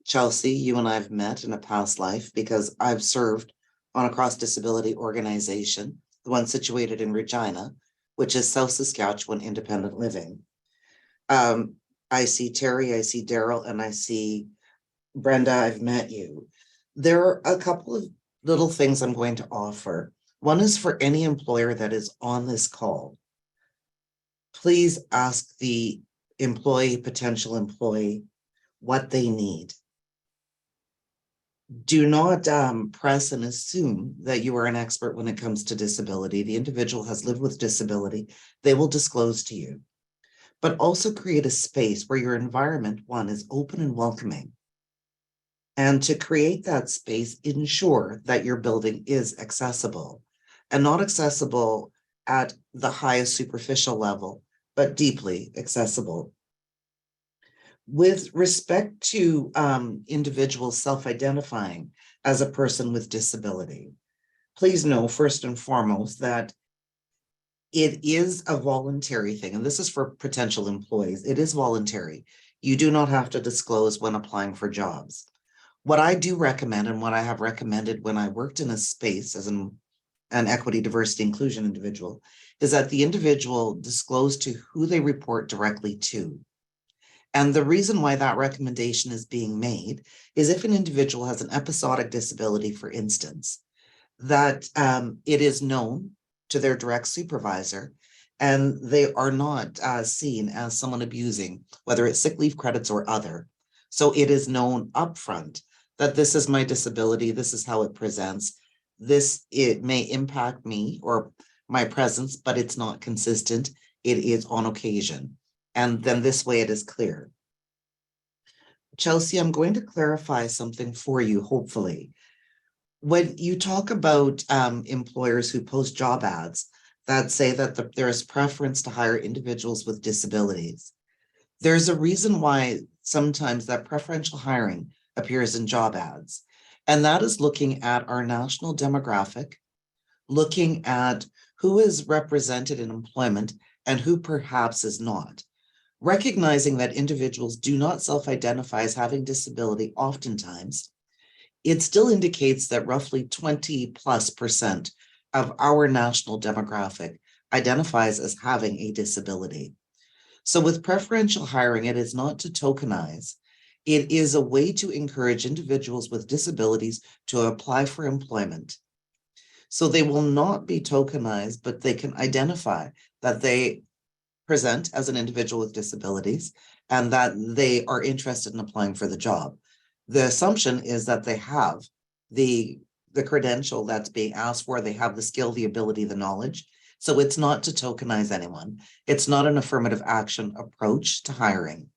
Chelsea, you and I have met in a past life because I've served on a cross-disability organization, the one situated in Regina, which is South Saskatchewan Independent Living. I see Terry, I see Daryl, and I see Brenda. I've met you. There are a couple of little things I'm going to offer. One is for any employer that is on this call. Please ask the potential employee, what they need. Do not press and assume that you are an expert when it comes to disability. The individual has lived with disability. They will disclose to you. But also create a space where your environment, one, is open and welcoming. And to create that space, ensure that your building is accessible, and not accessible at the highest superficial level, but deeply accessible. With respect to individuals self-identifying as a person with disability, please know first and foremost that it is a voluntary thing, and this is for potential employees. It is voluntary. You do not have to disclose when applying for jobs. What I do recommend, and what I have recommended when I worked in a space as an equity, diversity, inclusion individual, is that the individual disclose to who they report directly to. And the reason why that recommendation is being made is if an individual has an episodic disability, for instance, that it is known to their direct supervisor and they are not seen as someone abusing, whether it's sick leave credits or other. So it is known upfront that this is my disability, this is how it presents, it may impact me or my presence, but it's not consistent. It is on occasion. And then this way it is clear. Chelsea, I'm going to clarify something for you, hopefully. When you talk about employers who post job ads that say that there is preference to hire individuals with disabilities, there's a reason why sometimes that preferential hiring appears in job ads. And that is looking at our national demographic, looking at who is represented in employment and who perhaps is not. Recognizing that individuals do not self-identify as having disability oftentimes, it still indicates that roughly 20+% of our national demographic identifies as having a disability. So with preferential hiring, it is not to tokenize. It is a way to encourage individuals with disabilities to apply for employment. So they will not be tokenized, but they can identify that they present as an individual with disabilities and that they are interested in applying for the job. The assumption is that they have the credential that's being asked for, they have the skill, the ability, the knowledge. So it's not to tokenize anyone. It's not an affirmative action approach to hiring.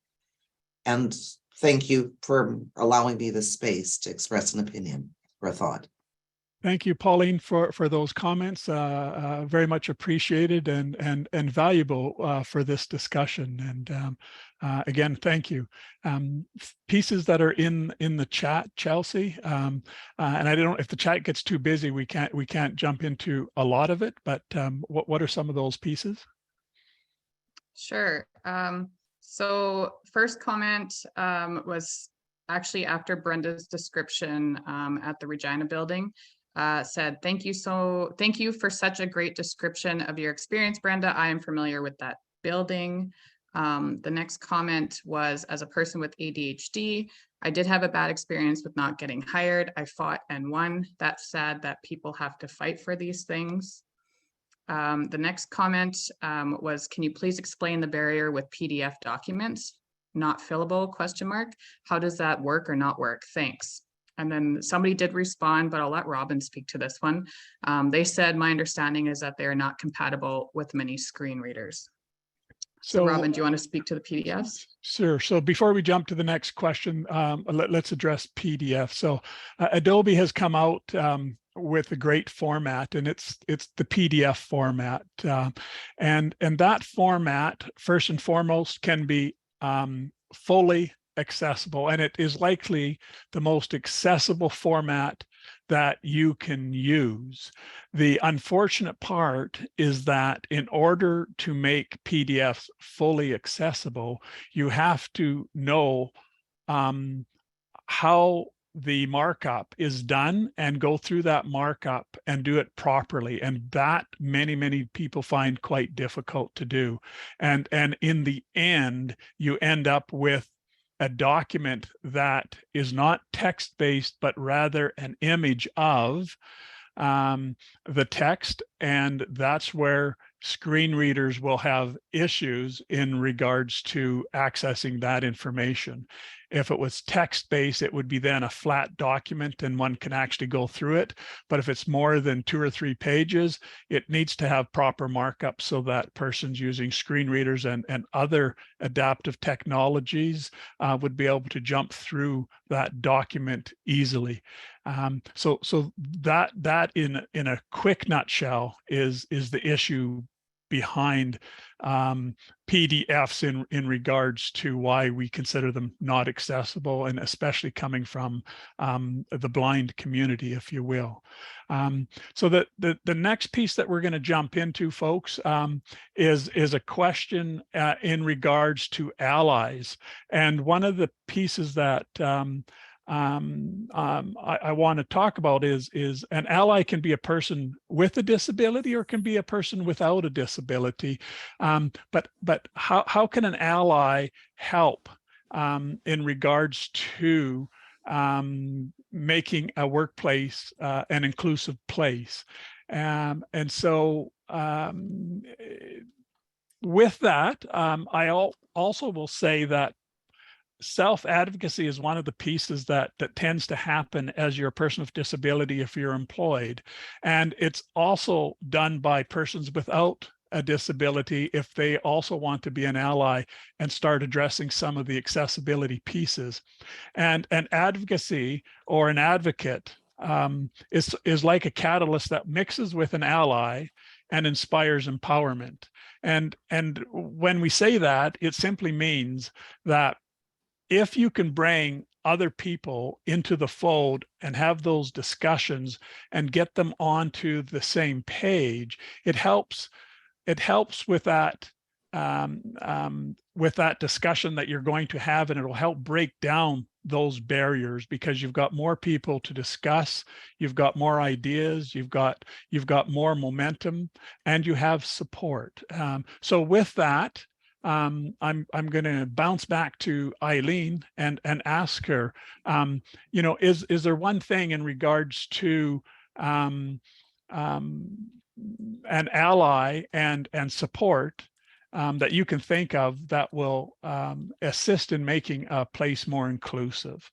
And thank you for allowing me this space to express an opinion or a thought. Thank you, Pauline, for those comments. Very much appreciated and valuable for this discussion. And again, thank you. Pieces that are in the chat, Chelsea, and I don't know if the chat gets too busy, we can't jump into a lot of it. But what are some of those pieces? Sure. So first comment was actually after Brenda's description at the Regina building. Said, thank you for such a great description of your experience, Brenda. I am familiar with that building. The next comment was, as a person with ADHD, I did have a bad experience with not getting hired. I fought and won. That's sad that people have to fight for these things. The next comment was, can you please explain the barrier with PDF documents? Not fillable, ? How does that work or not work? Thanks. And then somebody did respond, but I'll let Robin speak to this one. They said, my understanding is that they are not compatible with many screen readers. So Robin, do you want to speak to the PDFs? Sure. So before we jump to the next question, let's address PDF. So Adobe has come out with a great format, and it's the PDF format. And that format, first and foremost, can be fully accessible, and it is likely the most accessible format that you can use. The unfortunate part is that in order to make PDFs fully accessible, you have to know how the markup is done and go through that markup and do it properly. And that many people find quite difficult to do. And in the end, you end up with a document that is not text-based, but rather an image of the text. And that's where screen readers will have issues in regards to accessing that information. If it was text-based, it would be then a flat document and one can actually go through it. But if it's more than 2 or 3 pages, it needs to have proper markup so that persons using screen readers and other adaptive technologies would be able to jump through that document easily. So that in a quick nutshell is the issue behind PDFs in regards to why we consider them not accessible, and especially coming from the blind community, if you will. So the next piece that we're going to jump into, folks, is a question in regards to allies. And one of the pieces that I want to talk about is an ally can be a person with a disability or can be a person without a disability. But how can an ally help in regards to making a workplace an inclusive place. And so with that, I also will say that self-advocacy is one of the pieces that tends to happen as you're a person with disability if you're employed. And it's also done by persons without a disability if they also want to be an ally and start addressing some of the accessibility pieces. And an advocacy or an advocate is like a catalyst that mixes with an ally and inspires empowerment. And when we say that, it simply means that if you can bring other people into the fold and have those discussions and get them onto the same page, it helps with that discussion that you're going to have, and it'll help break down those barriers because you've got more people to discuss, you've got more ideas, you've got more momentum, and you have support. So with that, I'm going to bounce back to Eileen and ask her, is there one thing in regards to an ally and support that you can think of that will assist in making a place more inclusive?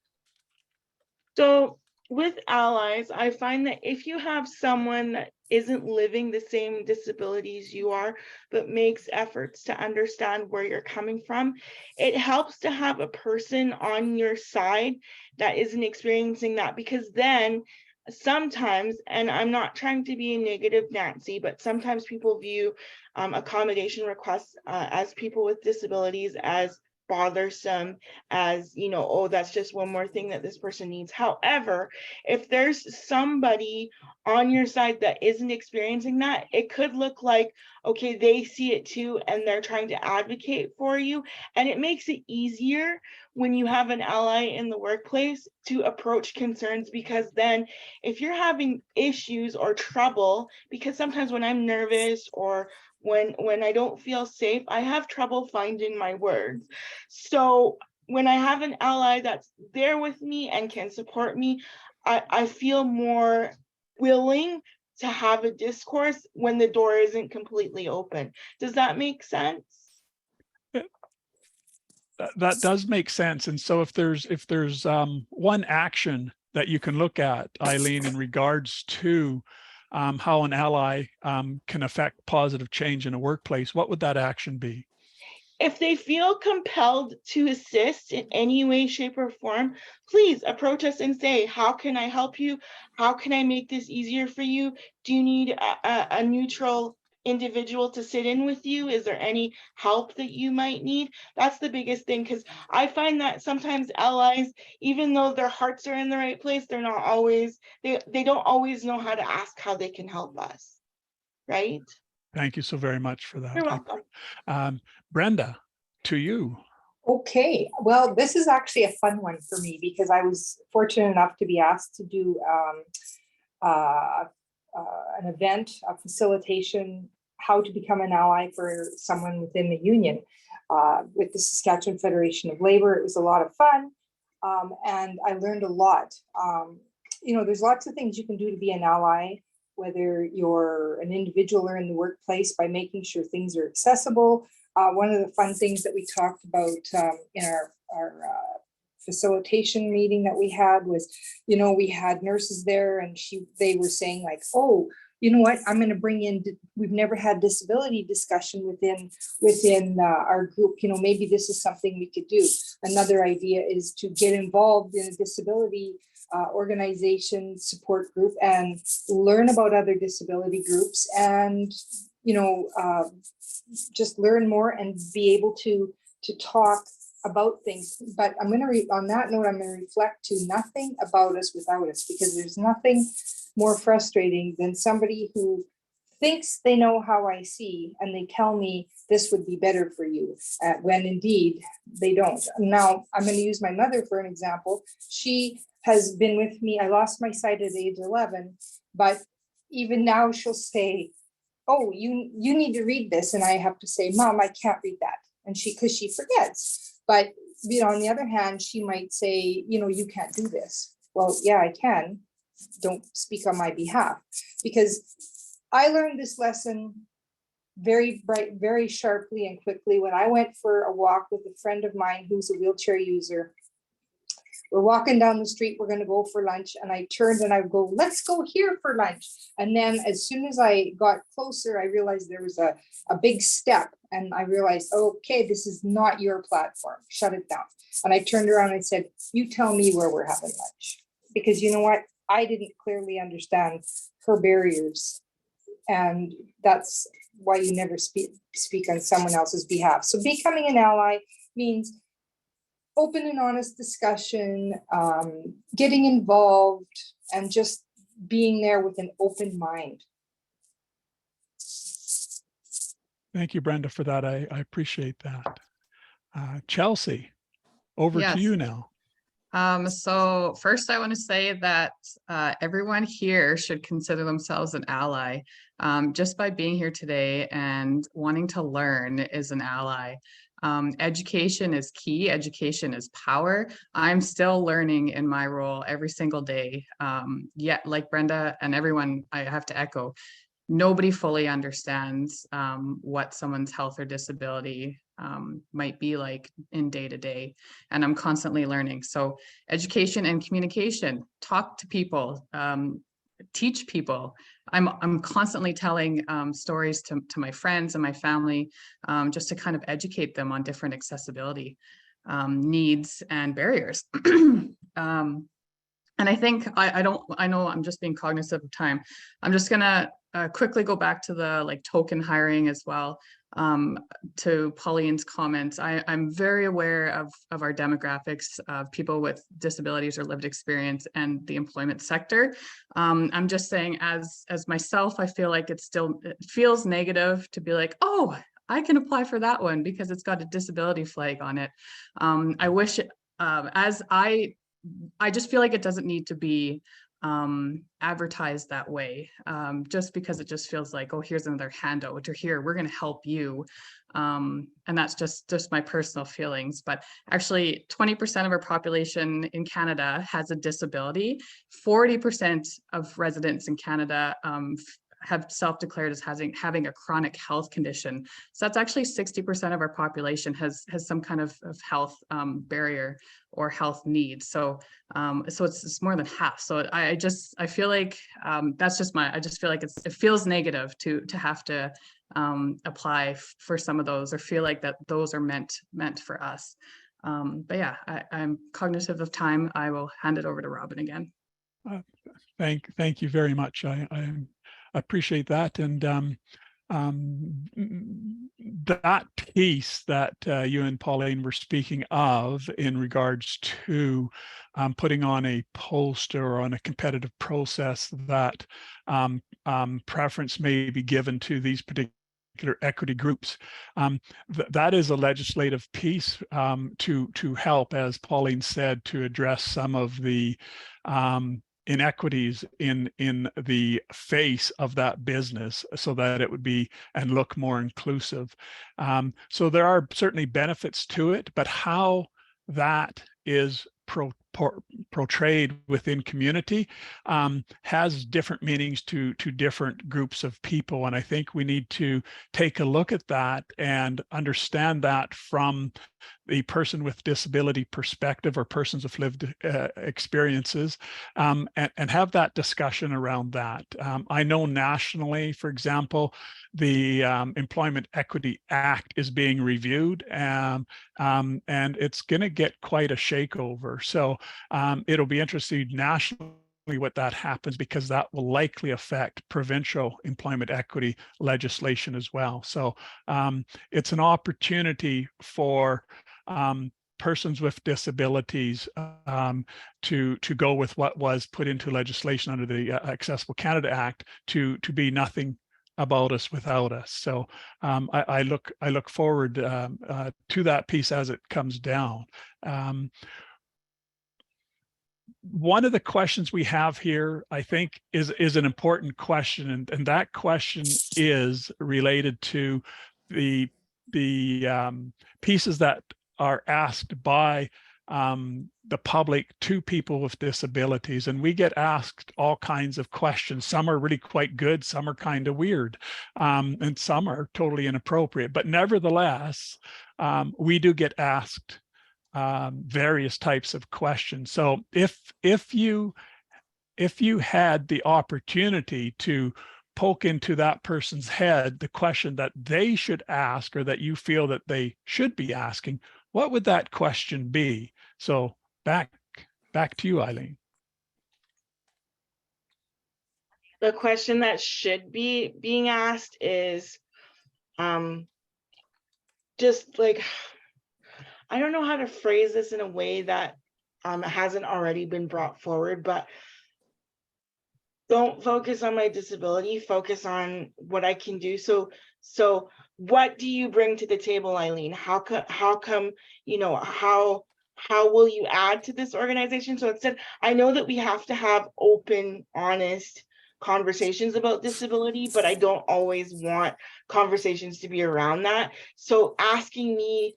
So with allies, I find that if you have someone that isn't living the same disabilities you are, but makes efforts to understand where you're coming from, it helps to have a person on your side that isn't experiencing that, because then sometimes, and I'm not trying to be a negative Nancy, but sometimes people view accommodation requests as people with disabilities as bothersome, as, oh, that's just one more thing that this person needs. However, if there's somebody on your side that isn't experiencing that, it could look like, okay, they see it too, and they're trying to advocate for you. And it makes it easier when you have an ally in the workplace to approach concerns, because then if you're having issues or trouble, because sometimes when I'm nervous or when I don't feel safe, I have trouble finding my words. So when I have an ally that's there with me and can support me, I feel more willing to have a discourse when the door isn't completely open. Does that make sense? That does make sense. And so if there's one action that you can look at, Eileen, in regards to how an ally can affect positive change in a workplace, what would that action be? If they feel compelled to assist in any way, shape, or form, please approach us and say, how can I help you? How can I make this easier for you? Do you need a neutral individual to sit in with you? Is there any help that you might need? That's the biggest thing, because I find that sometimes allies, even though their hearts are in the right place, they're not always, they don't always know how to ask how they can help us, right? Thank you so very much for that. You're welcome. Brenda, to you. Okay, well, this is actually a fun one for me because I was fortunate enough to be asked to do an event, a facilitation, how to become an ally for someone within the union with the Saskatchewan Federation of Labor. It was a lot of fun, and I learned a lot. There's lots of things you can do to be an ally, whether you're an individual or in the workplace, by making sure things are accessible. One of the fun things that we talked about in our facilitation meeting that we had was, we had nurses there, and they were saying like, oh, you know what, I'm going to bring in, we've never had disability discussion within our group. Maybe this is something we could do. Another idea is to get involved in a disability organization support group and learn about other disability groups, and just learn more and be able to talk about things. But I'm going to on that note, I'm going to reflect to nothing about us without us, because there's nothing more frustrating than somebody who thinks they know how I see and they tell me this would be better for you, when indeed they don't. Now I'm going to use my mother for an example. She has been with me. I lost my sight at age 11, but even now she'll say, oh, you need to read this. And I have to say, Mom, I can't read that. And because she forgets. But on the other hand, she might say, you can't do this. Well, yeah, I can. Don't speak on my behalf. Because I learned this lesson very sharply and quickly when I went for a walk with a friend of mine who's a wheelchair user. We're walking down the street, we're going to go for lunch. And I turned and I go, let's go here for lunch. And then as soon as I got closer, I realized there was a big step. And I realized, okay, this is not your platform. Shut it down. And I turned around and said, you tell me where we're having lunch. Because you know what? I didn't clearly understand her barriers. And that's why you never speak on someone else's behalf. So becoming an ally means open and honest discussion, getting involved, and just being there with an open mind. Thank you, Brenda, for that. I appreciate that. Chelsea, over Yes. to you now. So first I want to say that everyone here should consider themselves an ally. Just by being here today and wanting to learn is an ally. Education is key. Education is power. I'm still learning in my role every single day. Yet, like Brenda and everyone, I have to echo, nobody fully understands what someone's health or disability might be like in day to day. And I'm constantly learning. So education and communication, talk to people, teach people. I'm constantly telling stories to my friends and my family just to kind of educate them on different accessibility needs and barriers. And I think I know I'm just being cognizant of time. I'm just gonna quickly go back to the token hiring as well. To Pauline's comments, I'm very aware of our demographics of people with disabilities or lived experience and the employment sector. I'm just saying, as myself, I feel like it feels negative to be like, oh, I can apply for that one because it's got a disability flag on it. I wish, I just feel like it doesn't need to be advertised that way, just because it just feels like, oh, here's another handout, or here, we're going to help you. And that's just my personal feelings. But actually 20% of our population in Canada has a disability. 40% of residents in Canada have self-declared as having a chronic health condition. So that's actually 60% of our population has some kind of health barrier or health needs. So it's more than half. So I feel like that's just I just feel like it feels negative to have to apply for some of those, or feel like that those are meant for us. But yeah, I'm cognitive of time. I will hand it over to Robin again. Thank you very much. I appreciate that. And that piece that you and Pauline were speaking of in regards to putting on a poster or on a competitive process that preference may be given to these particular equity groups, that is a legislative piece to help, as Pauline said, to address some of the inequities in the face of that business, so that it would be and look more inclusive. So there are certainly benefits to it, but how that is portrayed within community has different meanings to different groups of people. And I think we need to take a look at that and understand that from the person with disability perspective, or persons with lived experiences, and have that discussion around that. I know nationally, for example, the Employment Equity Act is being reviewed, and it's going to get quite a shakeover. So it'll be interesting nationally what that happens, because that will likely affect provincial employment equity legislation as well. So it's an opportunity for persons with disabilities to go with what was put into legislation under the Accessible Canada Act to be nothing about us without us. So I look forward to that piece as it comes down. One of the questions we have here, I think, is an important question, and that question is related to the pieces that are asked by the public to people with disabilities, and we get asked all kinds of questions. Some are really quite good, some are kind of weird, and some are totally inappropriate. But nevertheless, we do get asked various types of questions. So if you had the opportunity to poke into that person's head the question that they should ask, or that you feel that they should be asking, what would that question be? So back to you, Eileen. The question that should be being asked is just like, I don't know how to phrase this in a way that hasn't already been brought forward, but don't focus on my disability, focus on what I can do. So what do you bring to the table, Eileen? How come, you know, how will you add to this organization? So instead, I know that we have to have open, honest conversations about disability, but I don't always want conversations to be around that. So asking me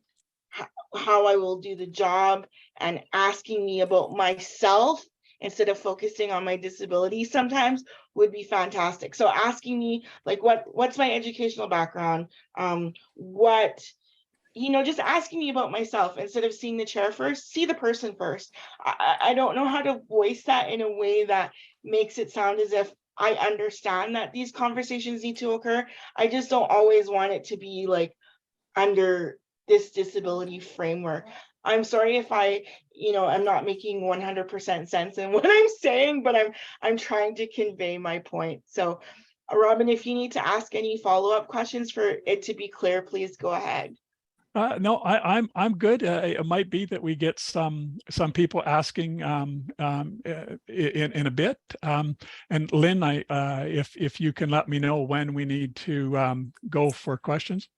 how I will do the job and asking me about myself instead of focusing on my disability sometimes would be fantastic. So asking me like, what's my educational background? Just asking me about myself instead of seeing the chair first, see the person first. I don't know how to voice that in a way that makes it sound as if I understand that these conversations need to occur. I just don't always want it to be like under this disability framework. I'm sorry if I'm not making 100% sense in what I'm saying, but I'm trying to convey my point. So Robin, if you need to ask any follow-up questions for it to be clear, please go ahead. No, I'm good. It might be that we get some people asking in a bit. And Lynn, if you can let me know when we need to go for questions.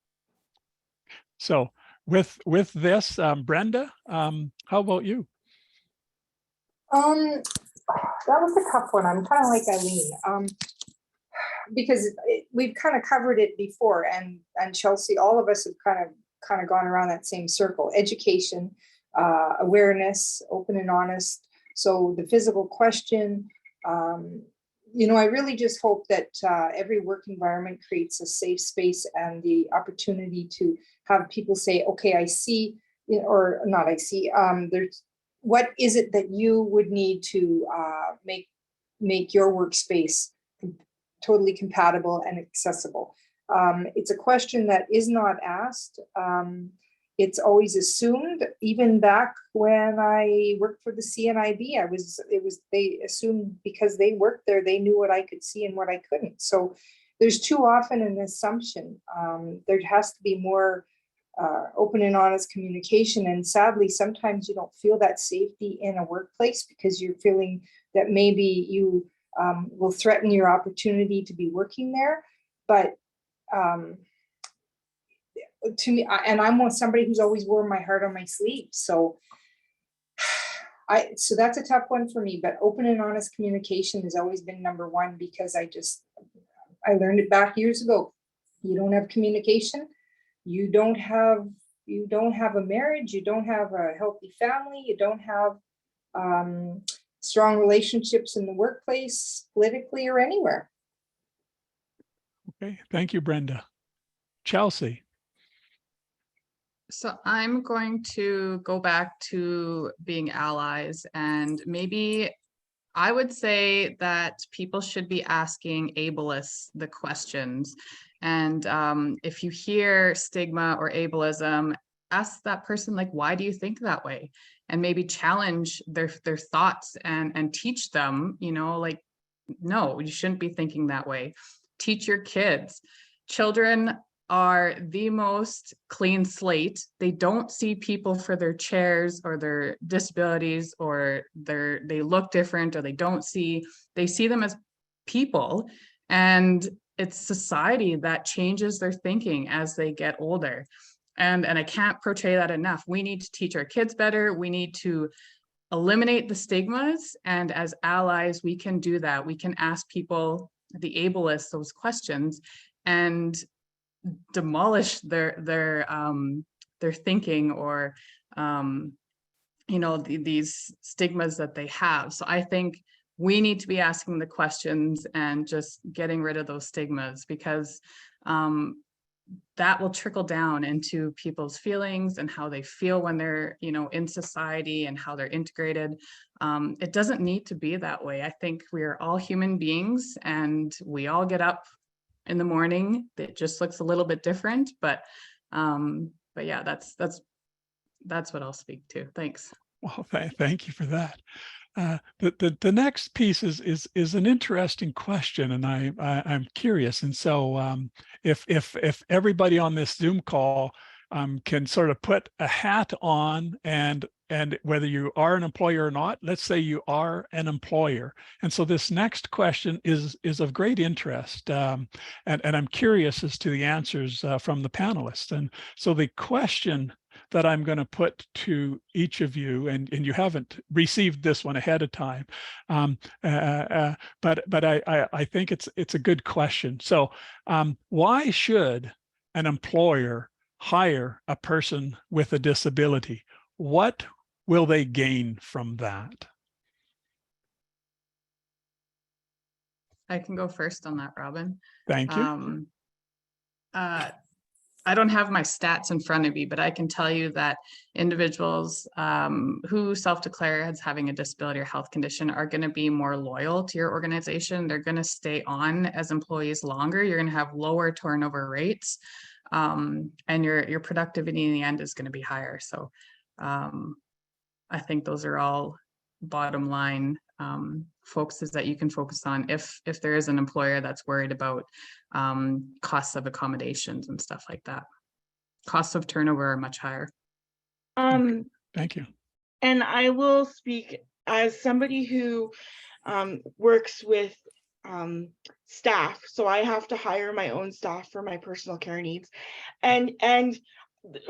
So with this, Brenda, how about you? That was a tough one. I'm kind of like Eileen, because we've kind of covered it before, and Chelsea, all of us have kind of gone around that same circle: education, awareness, open and honest. So the physical question, I really just hope that every work environment creates a safe space and the opportunity to have people say, okay, I see, or not I see, there's, what is it that you would need to make your workspace totally compatible and accessible? It's a question that is not asked. It's always assumed. Even back when I worked for the CNIB, they assumed because they worked there, they knew what I could see and what I couldn't. So there's too often an assumption. There has to be more open and honest communication. And sadly, sometimes you don't feel that safety in a workplace because you're feeling that maybe you will threaten your opportunity to be working there. But to me, and I'm somebody who's always worn my heart on my sleeve. So that's a tough one for me, but open and honest communication has always been number one, because I learned it back years ago. You don't have communication, you don't have a marriage, you don't have a healthy family, you don't have strong relationships in the workplace, politically, or anywhere. Okay, thank you, Brenda. Chelsea. So I'm going to go back to being allies, and maybe I would say that people should be asking ableists the questions. And if you hear stigma or ableism, ask that person, like, why do you think that way? And maybe challenge their thoughts and teach them, like, no, you shouldn't be thinking that way. Teach your kids. Children are the most clean slate. They don't see people for their chairs or their disabilities, or they look different, or they see them as people. And it's society that changes their thinking as they get older. And I can't portray that enough. We need to teach our kids better. We need to eliminate the stigmas. And as allies, we can do that. We can ask people, the ableists, those questions, and demolish their their thinking or, these stigmas that they have. So I think we need to be asking the questions and just getting rid of those stigmas, because that will trickle down into people's feelings and how they feel when they're, in society and how they're integrated. It doesn't need to be that way. I think we are all human beings and we all get up in the morning. It just looks a little bit different, but yeah, that's what I'll speak to. Thanks. Well, thank you for that. The next piece is an interesting question, and I'm curious. And so if everybody on this Zoom call can sort of put a hat on, and whether you are an employer or not, let's say you are an employer. And so this next question is of great interest, and I'm curious as to the answers from the panelists. And so the question that I'm going to put to each of you, and you haven't received this one ahead of time, but I think it's a good question. So why should an employer hire a person with a disability? What will they gain from that? I can go first on that, Robin. Thank you. I don't have my stats in front of me, but I can tell you that individuals who self-declare as having a disability or health condition are going to be more loyal to your organization. They're going to stay on as employees longer. You're going to have lower turnover rates, and your productivity in the end is going to be higher. So I think those are all bottom line focuses that you can focus on if there is an employer that's worried about costs of accommodations and stuff like that. Costs of turnover are much higher. Thank you. And I will speak as somebody who works with staff. So I have to hire my own staff for my personal care needs. And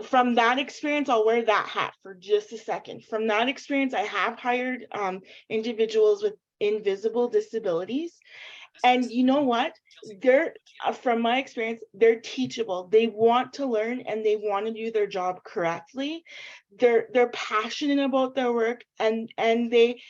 from that experience, I'll wear that hat for just a second. From that experience, I have hired individuals with invisible disabilities. And you know what? They're, from my experience, they're teachable. They want to learn and they want to do their job correctly. They're passionate about their work, and they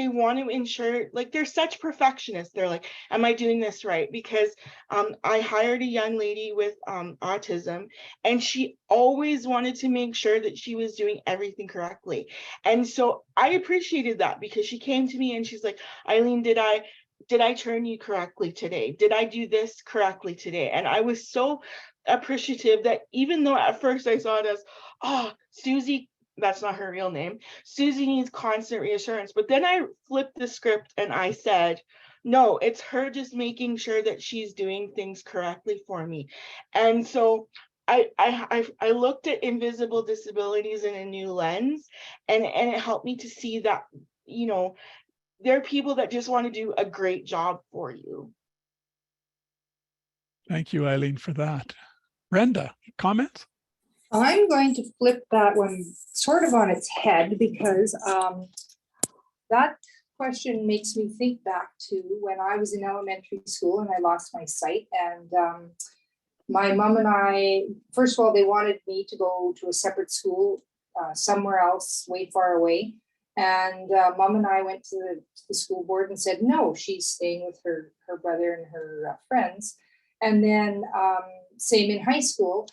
want to ensure, like, they're such perfectionists. They're like, am I doing this right? Because I hired a young lady with autism, and she always wanted to make sure that she was doing everything correctly. And so I appreciated that, because she came to me and she's like, Eileen, did I turn you correctly today? Did I do this correctly today? And I was so appreciative that, even though at first I saw it as, oh, Susie, that's not her real name, Susie needs constant reassurance. But then I flipped the script and I said, no, it's her just making sure that she's doing things correctly for me. And so I looked at invisible disabilities in a new lens, and it helped me to see that, there are people that just want to do a great job for you. Thank you, Eileen, for that. Brenda, comments? I'm going to flip that one sort of on its head, because that question makes me think back to when I was in elementary school and I lost my sight. And my mom and I, first of all, they wanted me to go to a separate school somewhere else, way far away. And mom and I went to the school board and said, no, she's staying with her brother and her friends. And then same in high school.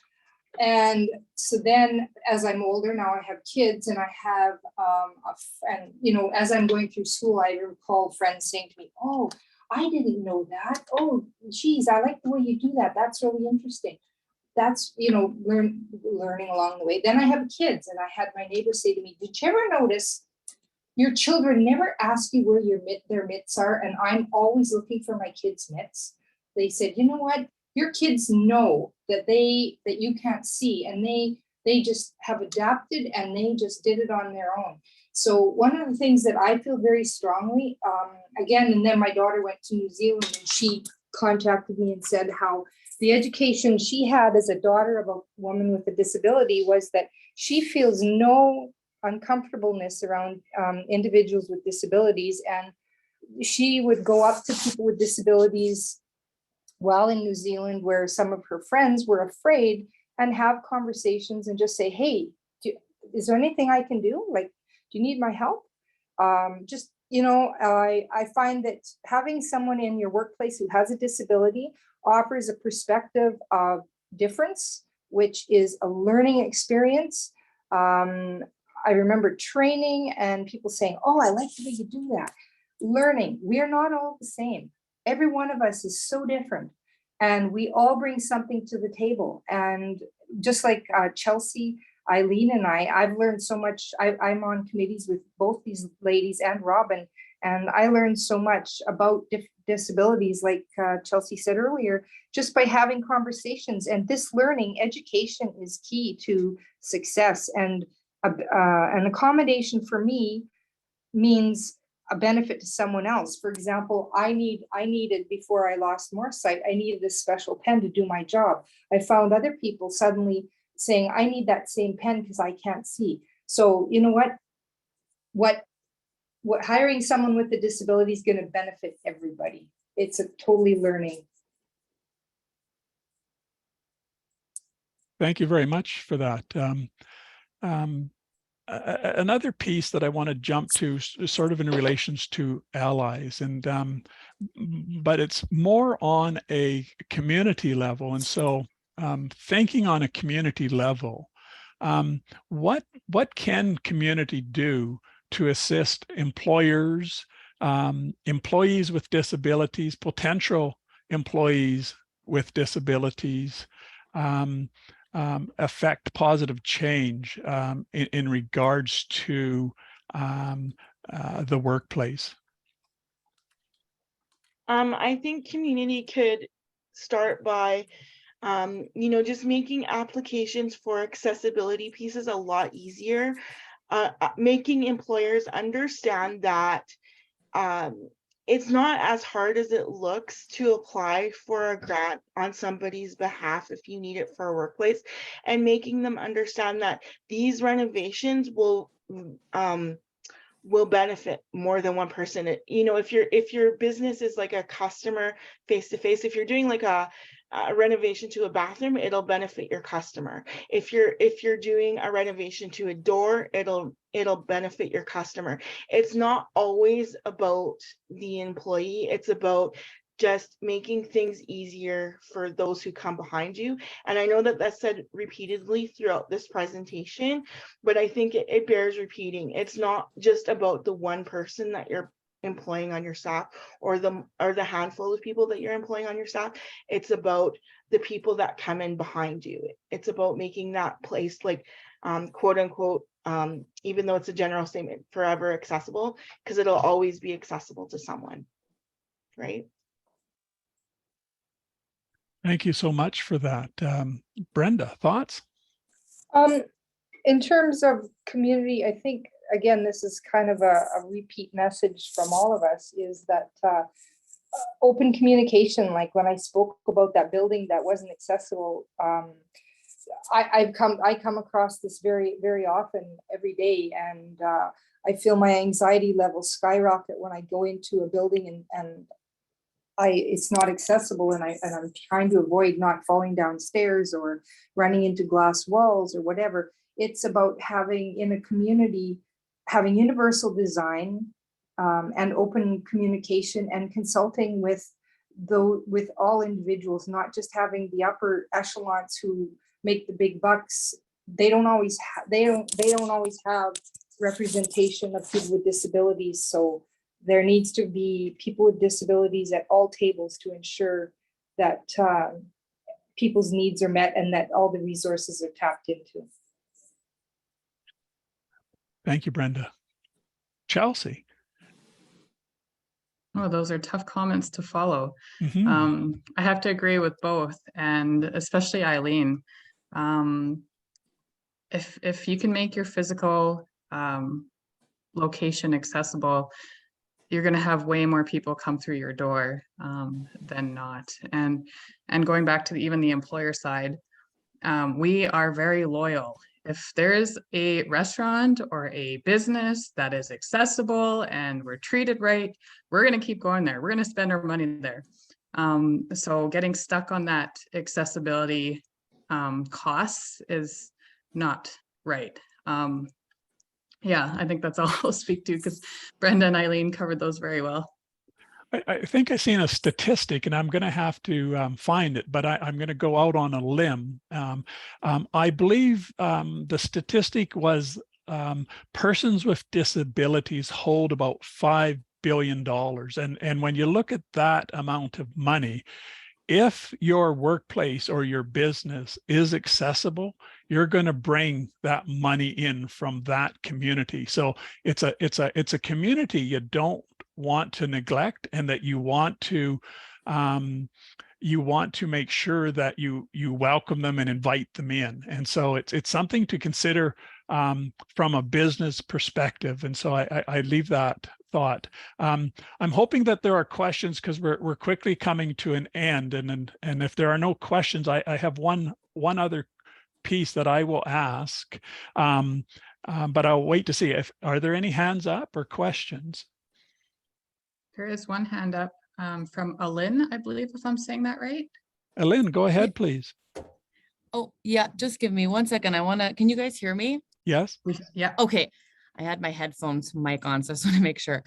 And so then, as I'm older now, I have kids, and I have and as I'm going through school, I recall friends saying to me, oh, I didn't know that. Oh, geez, I like the way you do that. That's really interesting. That's, learning along the way. Then I have kids, and I had my neighbor say to me, did you ever notice your children never ask you where their mitts are? And I'm always looking for my kids' mitts. They said, you know what? Your kids know that you can't see, and they just have adapted, and they just did it on their own. So one of the things that I feel very strongly, again, and then my daughter went to New Zealand, and she contacted me and said how the education she had as a daughter of a woman with a disability was that she feels no uncomfortableness around individuals with disabilities. And she would go up to people with disabilities while in New Zealand, where some of her friends were afraid and have conversations and just say, hey, is there anything I can do? Like, do you need my help? Just, you know, I find that having someone in your workplace who has a disability offers a perspective of difference, which is a learning experience. I remember training and people saying, oh, I like the way you do that. Learning, we are not all the same. Every one of us is so different, and we all bring something to the table. And just like Chelsea, Eileen and I've learned so much. I'm on committees with both these ladies and Robin, and I learned so much about disabilities, like Chelsea said earlier, just by having conversations. And this learning, education is key to success. And an accommodation for me means a benefit to someone else. For example, I needed, before I lost more sight, I needed a special pen to do my job. I found other people suddenly saying, I need that same pen because I can't see. So you know what hiring someone with a disability is going to benefit everybody. It's a totally learning. Thank you very much for that. Another piece that I want to jump to is sort of in relations to allies, and but it's more on a community level. And so thinking on a community level, what can community do to assist employers, employees with disabilities, potential employees with disabilities, affect positive change in regards to the workplace? I think community could start by, you know, just making applications for accessibility pieces a lot easier, making employers understand that it's not as hard as it looks to apply for a grant on somebody's behalf if you need it for a workplace, and making them understand that these renovations will benefit more than one person. You know, if your business is like a customer face-to-face, if you're doing like a renovation to a bathroom, it'll benefit your customer. If you're doing a renovation to a door, it'll benefit your customer. It's not always about the employee. It's about just making things easier for those who come behind you. And I know that that's said repeatedly throughout this presentation, but I think it bears repeating. It's not just about the one person that you're employing on your staff, or the handful of people that you're employing on your staff. It's about the people that come in behind you. It's about making that place, like quote unquote, even though it's a general statement, forever accessible, because it'll always be accessible to someone, right? Thank you so much for that. Brenda, thoughts? In terms of community, I think, again, this is kind of a repeat message from all of us, is that open communication. Like when I spoke about that building that wasn't accessible, I come across this very, very often every day, and I feel my anxiety levels skyrocket when I go into a building and it's not accessible, and I'm trying to avoid not falling downstairs or running into glass walls or whatever. It's about having, in a community, having universal design and open communication, and consulting with all individuals, not just having the upper echelons who make the big bucks. They don't always have representation of people with disabilities. So there needs to be people with disabilities at all tables to ensure that people's needs are met and that all the resources are tapped into. Thank you, Brenda. Chelsea. Oh, those are tough comments to follow. Mm-hmm. I have to agree with both, and especially Eileen. If you can make your physical location accessible, you're going to have way more people come through your door than not. And going back to even the employer side, we are very loyal. If there is a restaurant or a business that is accessible and we're treated right, we're going to keep going there. We're going to spend our money there. So getting stuck on that accessibility costs is not right. Yeah, I think that's all I'll speak to because Brenda and Eileen covered those very well. I think I've seen a statistic, and I'm going to have to find it, but I'm going to go out on a limb. I believe the statistic was persons with disabilities hold about $5 billion. And when you look at that amount of money, if your workplace or your business is accessible, you're going to bring that money in from that community. So it's a community you don't want to neglect, and that you want to make sure that you welcome them and invite them in. And so it's something to consider from a business perspective. And so I leave that thought. I'm hoping that there are questions because we're quickly coming to an end. And if there are no questions, I have one other piece that I will ask, but I'll wait to see if are there any hands up or questions. There is one hand up from Alyn, I believe, if I'm saying that right. Alyn, go ahead, please. Oh, yeah, just give me 1 second. Can you guys hear me? Yes. Yeah. Okay. I had my headphones mic on, so I just want to make sure.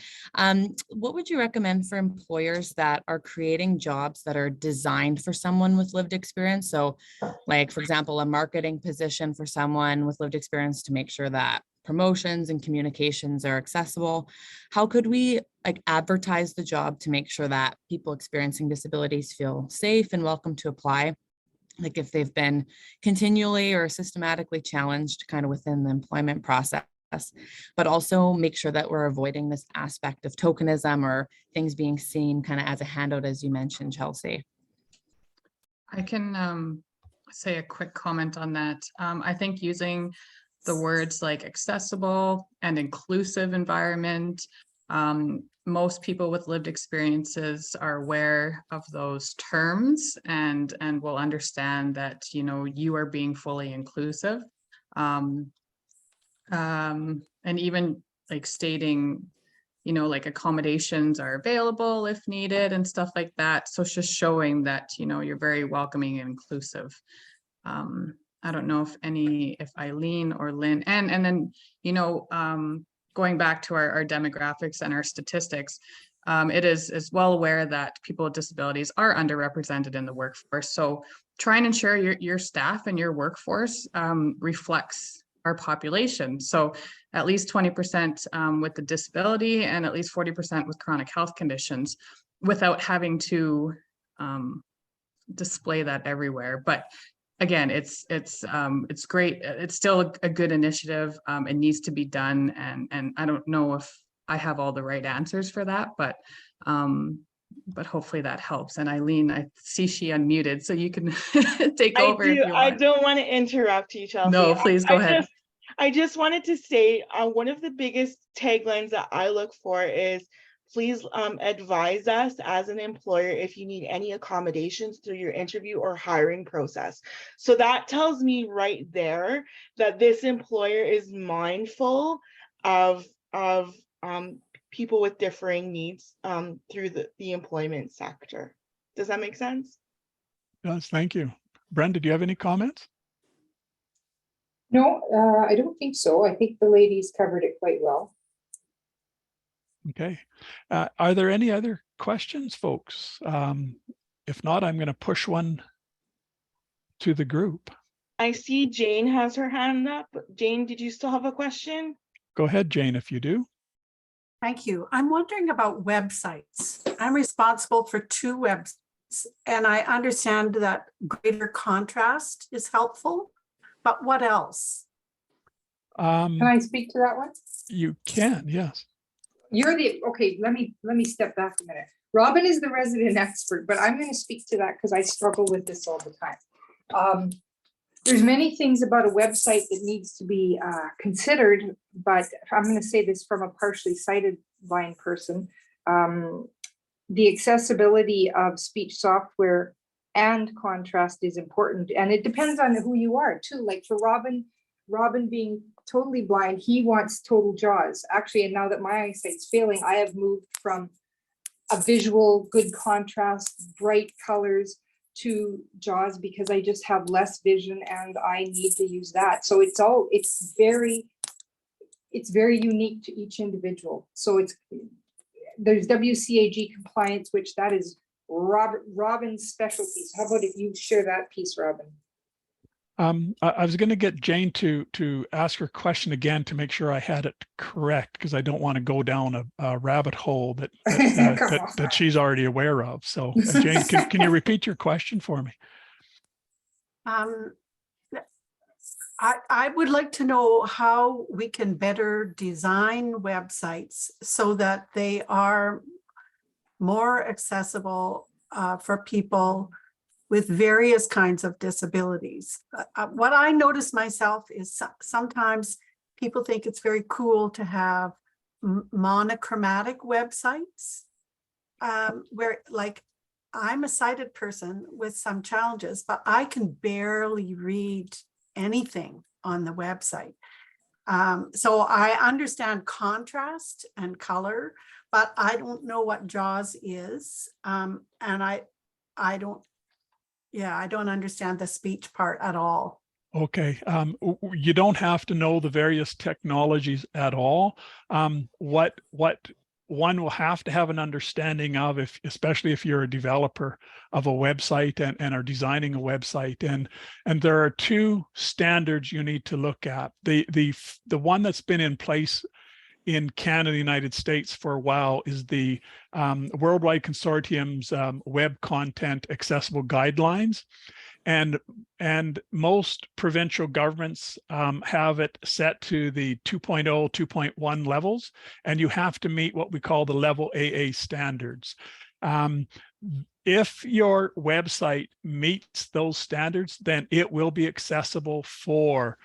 What would you recommend for employers that are creating jobs that are designed for someone with lived experience? So like, for example, a marketing position for someone with lived experience to make sure that promotions and communications are accessible. How could we like advertise the job to make sure that people experiencing disabilities feel safe and welcome to apply? Like if they've been continually or systematically challenged kind of within the employment process, but also make sure that we're avoiding this aspect of tokenism or things being seen kind of as a handout, as you mentioned, Chelsea. I can say a quick comment on that. I think using the words like accessible and inclusive environment, most people with lived experiences are aware of those terms and will understand that, you know, you are being fully inclusive. And even like stating, you know, like accommodations are available if needed and stuff like that. So it's just showing that, you know, you're very welcoming and inclusive. I don't know if Eileen or Lynn, and then, you know, going back to our demographics and our statistics, it is well aware that people with disabilities are underrepresented in the workforce. So try and ensure your staff and your workforce reflects our population. So at least 20% with the disability and at least 40% with chronic health conditions, without having to display that everywhere. But again, it's great. It's still a good initiative. It needs to be done, and I don't know if I have all the right answers for that, but hopefully that helps. And Eileen, I see she unmuted, so you can take over if you want. I don't want to interrupt you, Chelsea. No, please go ahead. I just wanted to say one of the biggest taglines that I look for is, please advise us as an employer if you need any accommodations through your interview or hiring process. So that tells me right there that this employer is mindful of people with differing needs through the employment sector. Does that make sense? Yes, thank you. Brenda, do you have any comments? No, I don't think so. I think the ladies covered it quite well. Okay. Are there any other questions, folks? If not, I'm going to push one to the group. I see Jane has her hand up. Jane, did you still have a question? Go ahead, Jane, if you do. Thank you. I'm wondering about websites. I'm responsible for 2 websites, and I understand that greater contrast is helpful, but what else? Can I speak to that one? You can, yes. Okay, let me step back a minute. Robin is the resident expert, but I'm going to speak to that because I struggle with this all the time. There's many things about a website that needs to be considered, but I'm going to say this from a partially sighted blind person. The accessibility of speech software and contrast is important, and it depends on who you are too. Like for Robin being totally blind, he wants total JAWS. Actually, and now that my eyesight's failing, I have moved from a visual, good contrast, bright colors to JAWS because I just have less vision and I need to use that. So it's very unique to each individual. So there's WCAG compliance, which that is Robin's specialties. How about if you share that piece, Robin? I was going to get Jane to ask her question again to make sure I had it correct, because I don't want to go down a rabbit hole that she's already aware of. So Jane, can you repeat your question for me? I would like to know how we can better design websites so that they are more accessible for people with various kinds of disabilities. What I notice myself is sometimes people think it's very cool to have monochromatic websites where, like, I'm a sighted person with some challenges, but I can barely read anything on the website. So I understand contrast and color, but I don't know what JAWS is. And I don't understand the speech part at all. Okay, you don't have to know the various technologies at all. What one will have to have an understanding of, especially if you're a developer of a website and are designing a website, and there are two standards you need to look at. The one that's been in place in Canada, United States for a while is the Worldwide Consortium's Web Content Accessible Guidelines. And most provincial governments have it set to the 2.0, 2.1 levels, and you have to meet what we call the level AA standards. If your website meets those standards, then it will be accessible for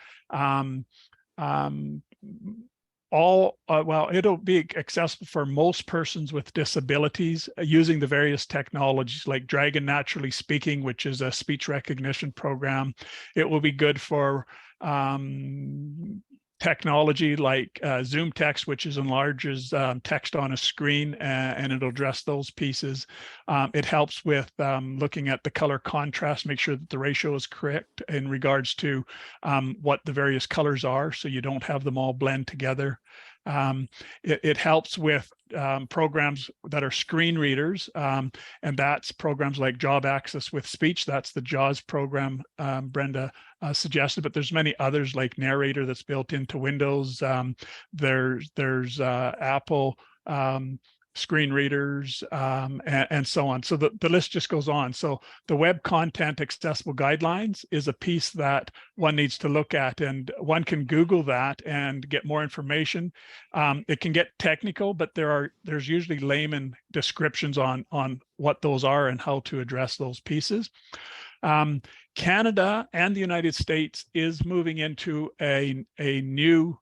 it'll be accessible for most persons with disabilities using the various technologies like Dragon Naturally Speaking, which is a speech recognition program. It will be good for technology like Zoom Text, which enlarges text on a screen, and it'll address those pieces. It helps with looking at the color contrast, make sure that the ratio is correct in regards to what the various colors are, so you don't have them all blend together. It helps with programs that are screen readers, and that's programs like Job Access with Speech. That's the JAWS program Brenda suggested, but there's many others like Narrator that's built into Windows. There's Apple screen readers, and so on. So the list just goes on. So the Web Content Accessible Guidelines is a piece that one needs to look at, and one can Google that and get more information. It can get technical, but there's usually layman descriptions on what those are and how to address those pieces. Canada and the United States is moving into a new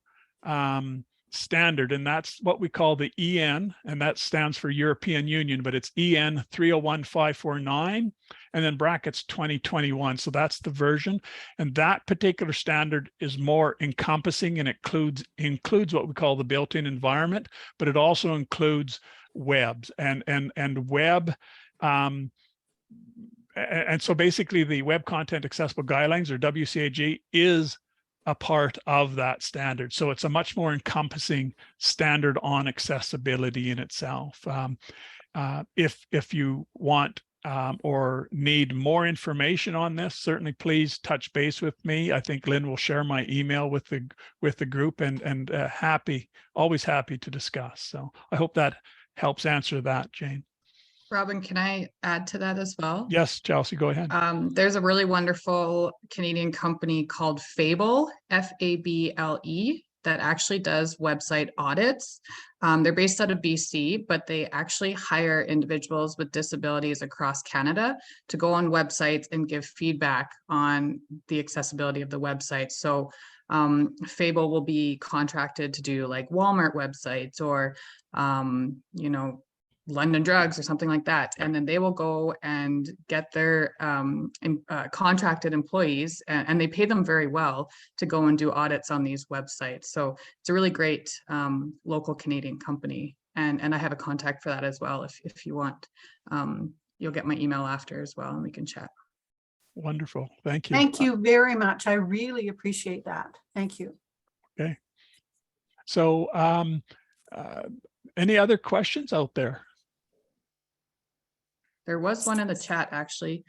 standard, and that's what we call the EN, and that stands for European Union, but it's EN 301549 and then brackets 2021. So that's the version, and that particular standard is more encompassing, and it includes what we call the built-in environment, but it also includes webs and web. And so basically the Web Content Accessible Guidelines, or WCAG, is a part of that standard. So it's a much more encompassing standard on accessibility in itself. If you want or need more information on this, certainly please touch base with me. I think Lynn will share my email with the group, and always happy to discuss. So I hope that helps answer that, Jane. Robin, can I add to that as well? Yes, Chelsea, go ahead. There's a really wonderful Canadian company called Fable, F-A-B-L-E, that actually does website audits. They're based out of BC, but they actually hire individuals with disabilities across Canada to go on websites and give feedback on the accessibility of the website. So Fable will be contracted to do like Walmart websites or, London Drugs or something like that. And then they will go and get their contracted employees, and they pay them very well to go and do audits on these websites. So it's a really great local Canadian company. And I have a contact for that as well if you want you'll get my email after as well, and we can chat. Wonderful. Thank you. Thank you very much. I really appreciate that. Thank you. Okay. So any other questions out there? There was one in the chat actually,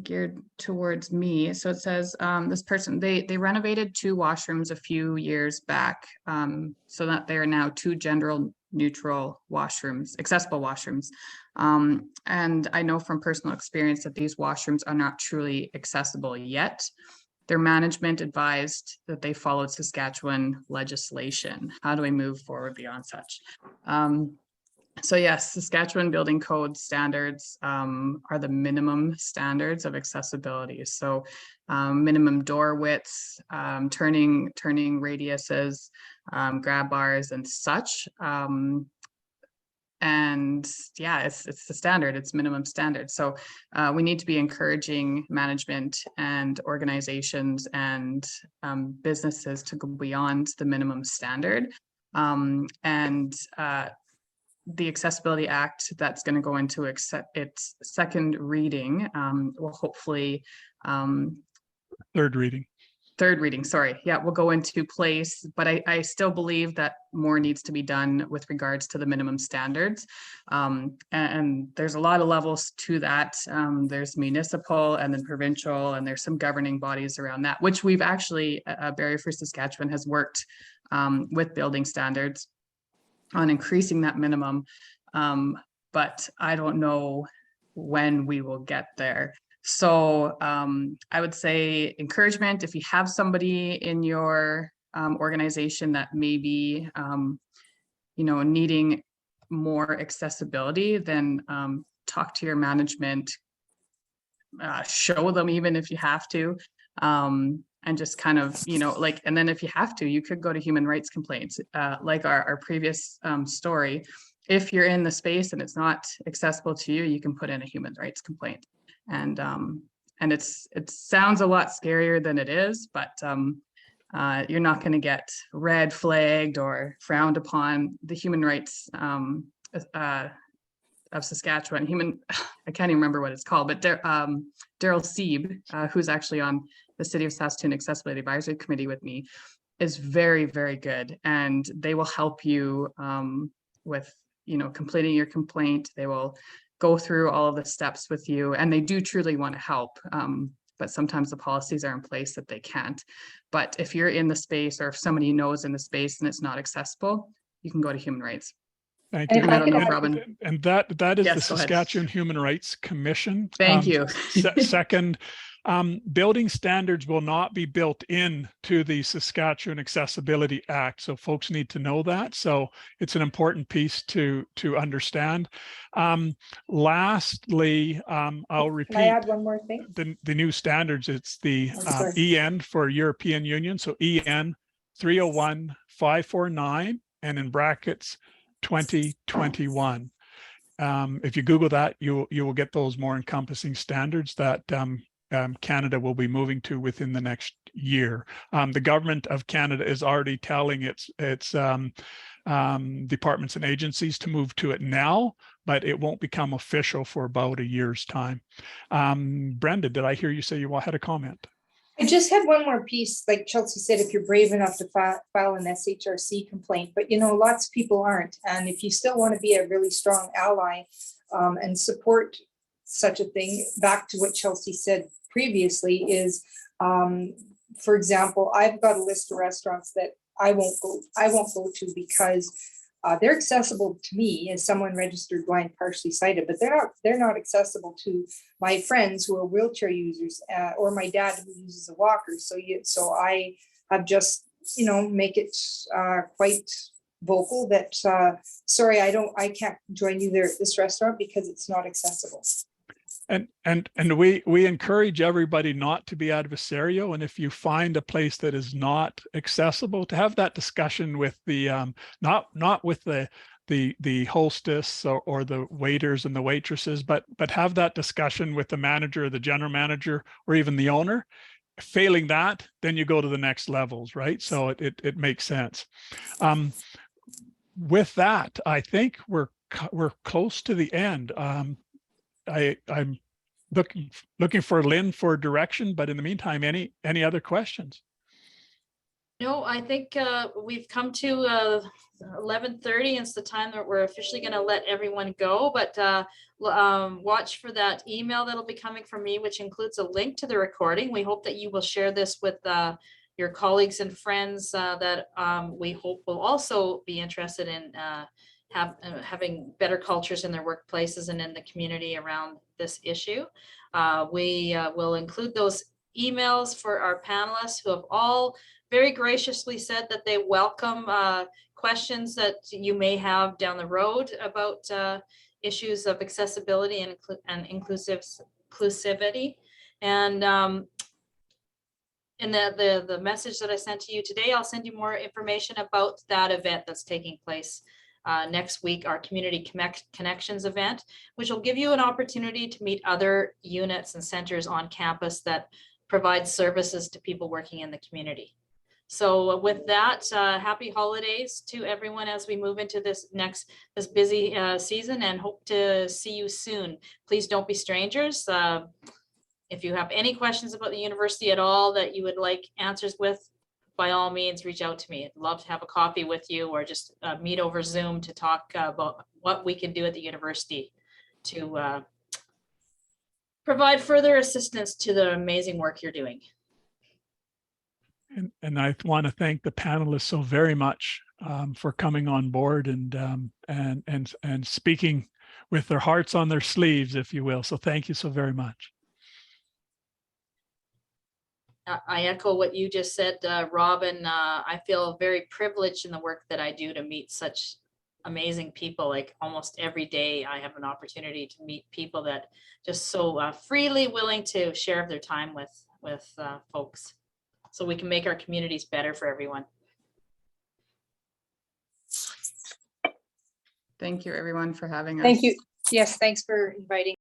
geared towards me. So it says this person, they renovated 2 washrooms a few years back, so that they are now 2 gender neutral washrooms, accessible washrooms. And I know from personal experience that these washrooms are not truly accessible yet. Their management advised that they followed Saskatchewan legislation. How do I move forward beyond such? So yes, Saskatchewan building code standards are the minimum standards of accessibility. So minimum door widths, turning radiuses, grab bars and such. And yeah, it's the standard, it's minimum standard. So we need to be encouraging management and organizations and businesses to go beyond the minimum standard. The Accessibility Act that's going to go into its second reading will hopefully Third reading, sorry. Yeah, will go into place, but I still believe that more needs to be done with regards to the minimum standards. And there's a lot of levels to that. There's municipal and then provincial, and there's some governing bodies around that, which we've actually, Barrier for Saskatchewan has worked with building standards on increasing that minimum. But I don't know when we will get there. So I would say encouragement, if you have somebody in your organization that may be, needing more accessibility, then talk to your management, show them even if you have to, and just kind of, and then if you have to, you could go to human rights complaints, like our previous story. If you're in the space and it's not accessible to you, you can put in a human rights complaint. And it sounds a lot scarier than it is, but you're not going to get red flagged or frowned upon. The human rights of Saskatchewan, I can't even remember what it's called, but Daryl Sieb, who's actually on the City of Saskatoon Accessibility Advisory Committee with me, is very, very good. And they will help you with, completing your complaint. They will go through all of the steps with you, and they do truly want to help. But sometimes the policies are in place that they can't. But if you're in the space, or if somebody knows in the space and it's not accessible, you can go to human rights. Thank you. And I don't know, Robin. And that is Yes, the Saskatchewan Human Rights Commission. Thank you. Second, building standards will not be built into the Saskatchewan Accessibility Act. So folks need to know that. So it's an important piece to understand. Lastly, I'll repeat. Can I add one more thing? The new standards. It's the sorry. EN for European Union. So EN 301-549 and in brackets 2021. If you Google that, you will get those more encompassing standards that Canada will be moving to within the next year. The government of Canada is already telling its departments and agencies to move to it now, but it won't become official for about a year's time. Brenda, did I hear you say you had a comment? I just had one more piece, like Chelsea said, if you're brave enough to file an SHRC complaint, but lots of people aren't. And if you still want to be a really strong ally and support such a thing, back to what Chelsea said previously is, for example, I've got a list of restaurants that I won't go to because they're accessible to me as someone registered blind, partially sighted, but they're not accessible to my friends who are wheelchair users or my dad who uses a walker. So I have just make it quite vocal that sorry, I can't join you there at this restaurant because it's not accessible. And we encourage everybody not to be adversarial. And if you find a place that is not accessible, to have that discussion with the not with the hostess or the waiters and the waitresses, but have that discussion with the manager or the general manager or even the owner. Failing that, then you go to the next levels, right? So it makes sense. With that, I think we're we're close to the end. I'm looking for Lynn for direction, but in the meantime, any other questions? No, I think we've come to 11:30 and it's the time that we're officially going to let everyone go, but watch for that email that'll be coming from me, which includes a link to the recording. We hope that you will share this with your colleagues and friends that we hope will also be interested in having better cultures in their workplaces and in the community around this issue. We will include those emails for our panelists who have all very graciously said that they welcome questions that you may have down the road about issues of accessibility and inclusivity. And in the message that I sent to you today, I'll send you more information about that event that's taking place next week, our Community Connections event, which will give you an opportunity to meet other units and centers on campus that provide services to people working in the community. So with that, happy holidays to everyone as we move into this busy season, and hope to see you soon. Please don't be strangers. If you have any questions about the university at all that you would like answers with, by all means, reach out to me. I'd love to have a coffee with you, or just meet over Zoom to talk about what we can do at the university to provide further assistance to the amazing work you're doing. And I want to thank the panelists so very much for coming on board and speaking with their hearts on their sleeves, if you will. So thank you so very much. I echo what you just said, Robin. I feel very privileged in the work that I do to meet such amazing people. Like almost every day I have an opportunity to meet people that just so freely willing to share their time with folks, so we can make our communities better for everyone. Thank you, everyone, for having us. Thank you. Yes, thanks for inviting.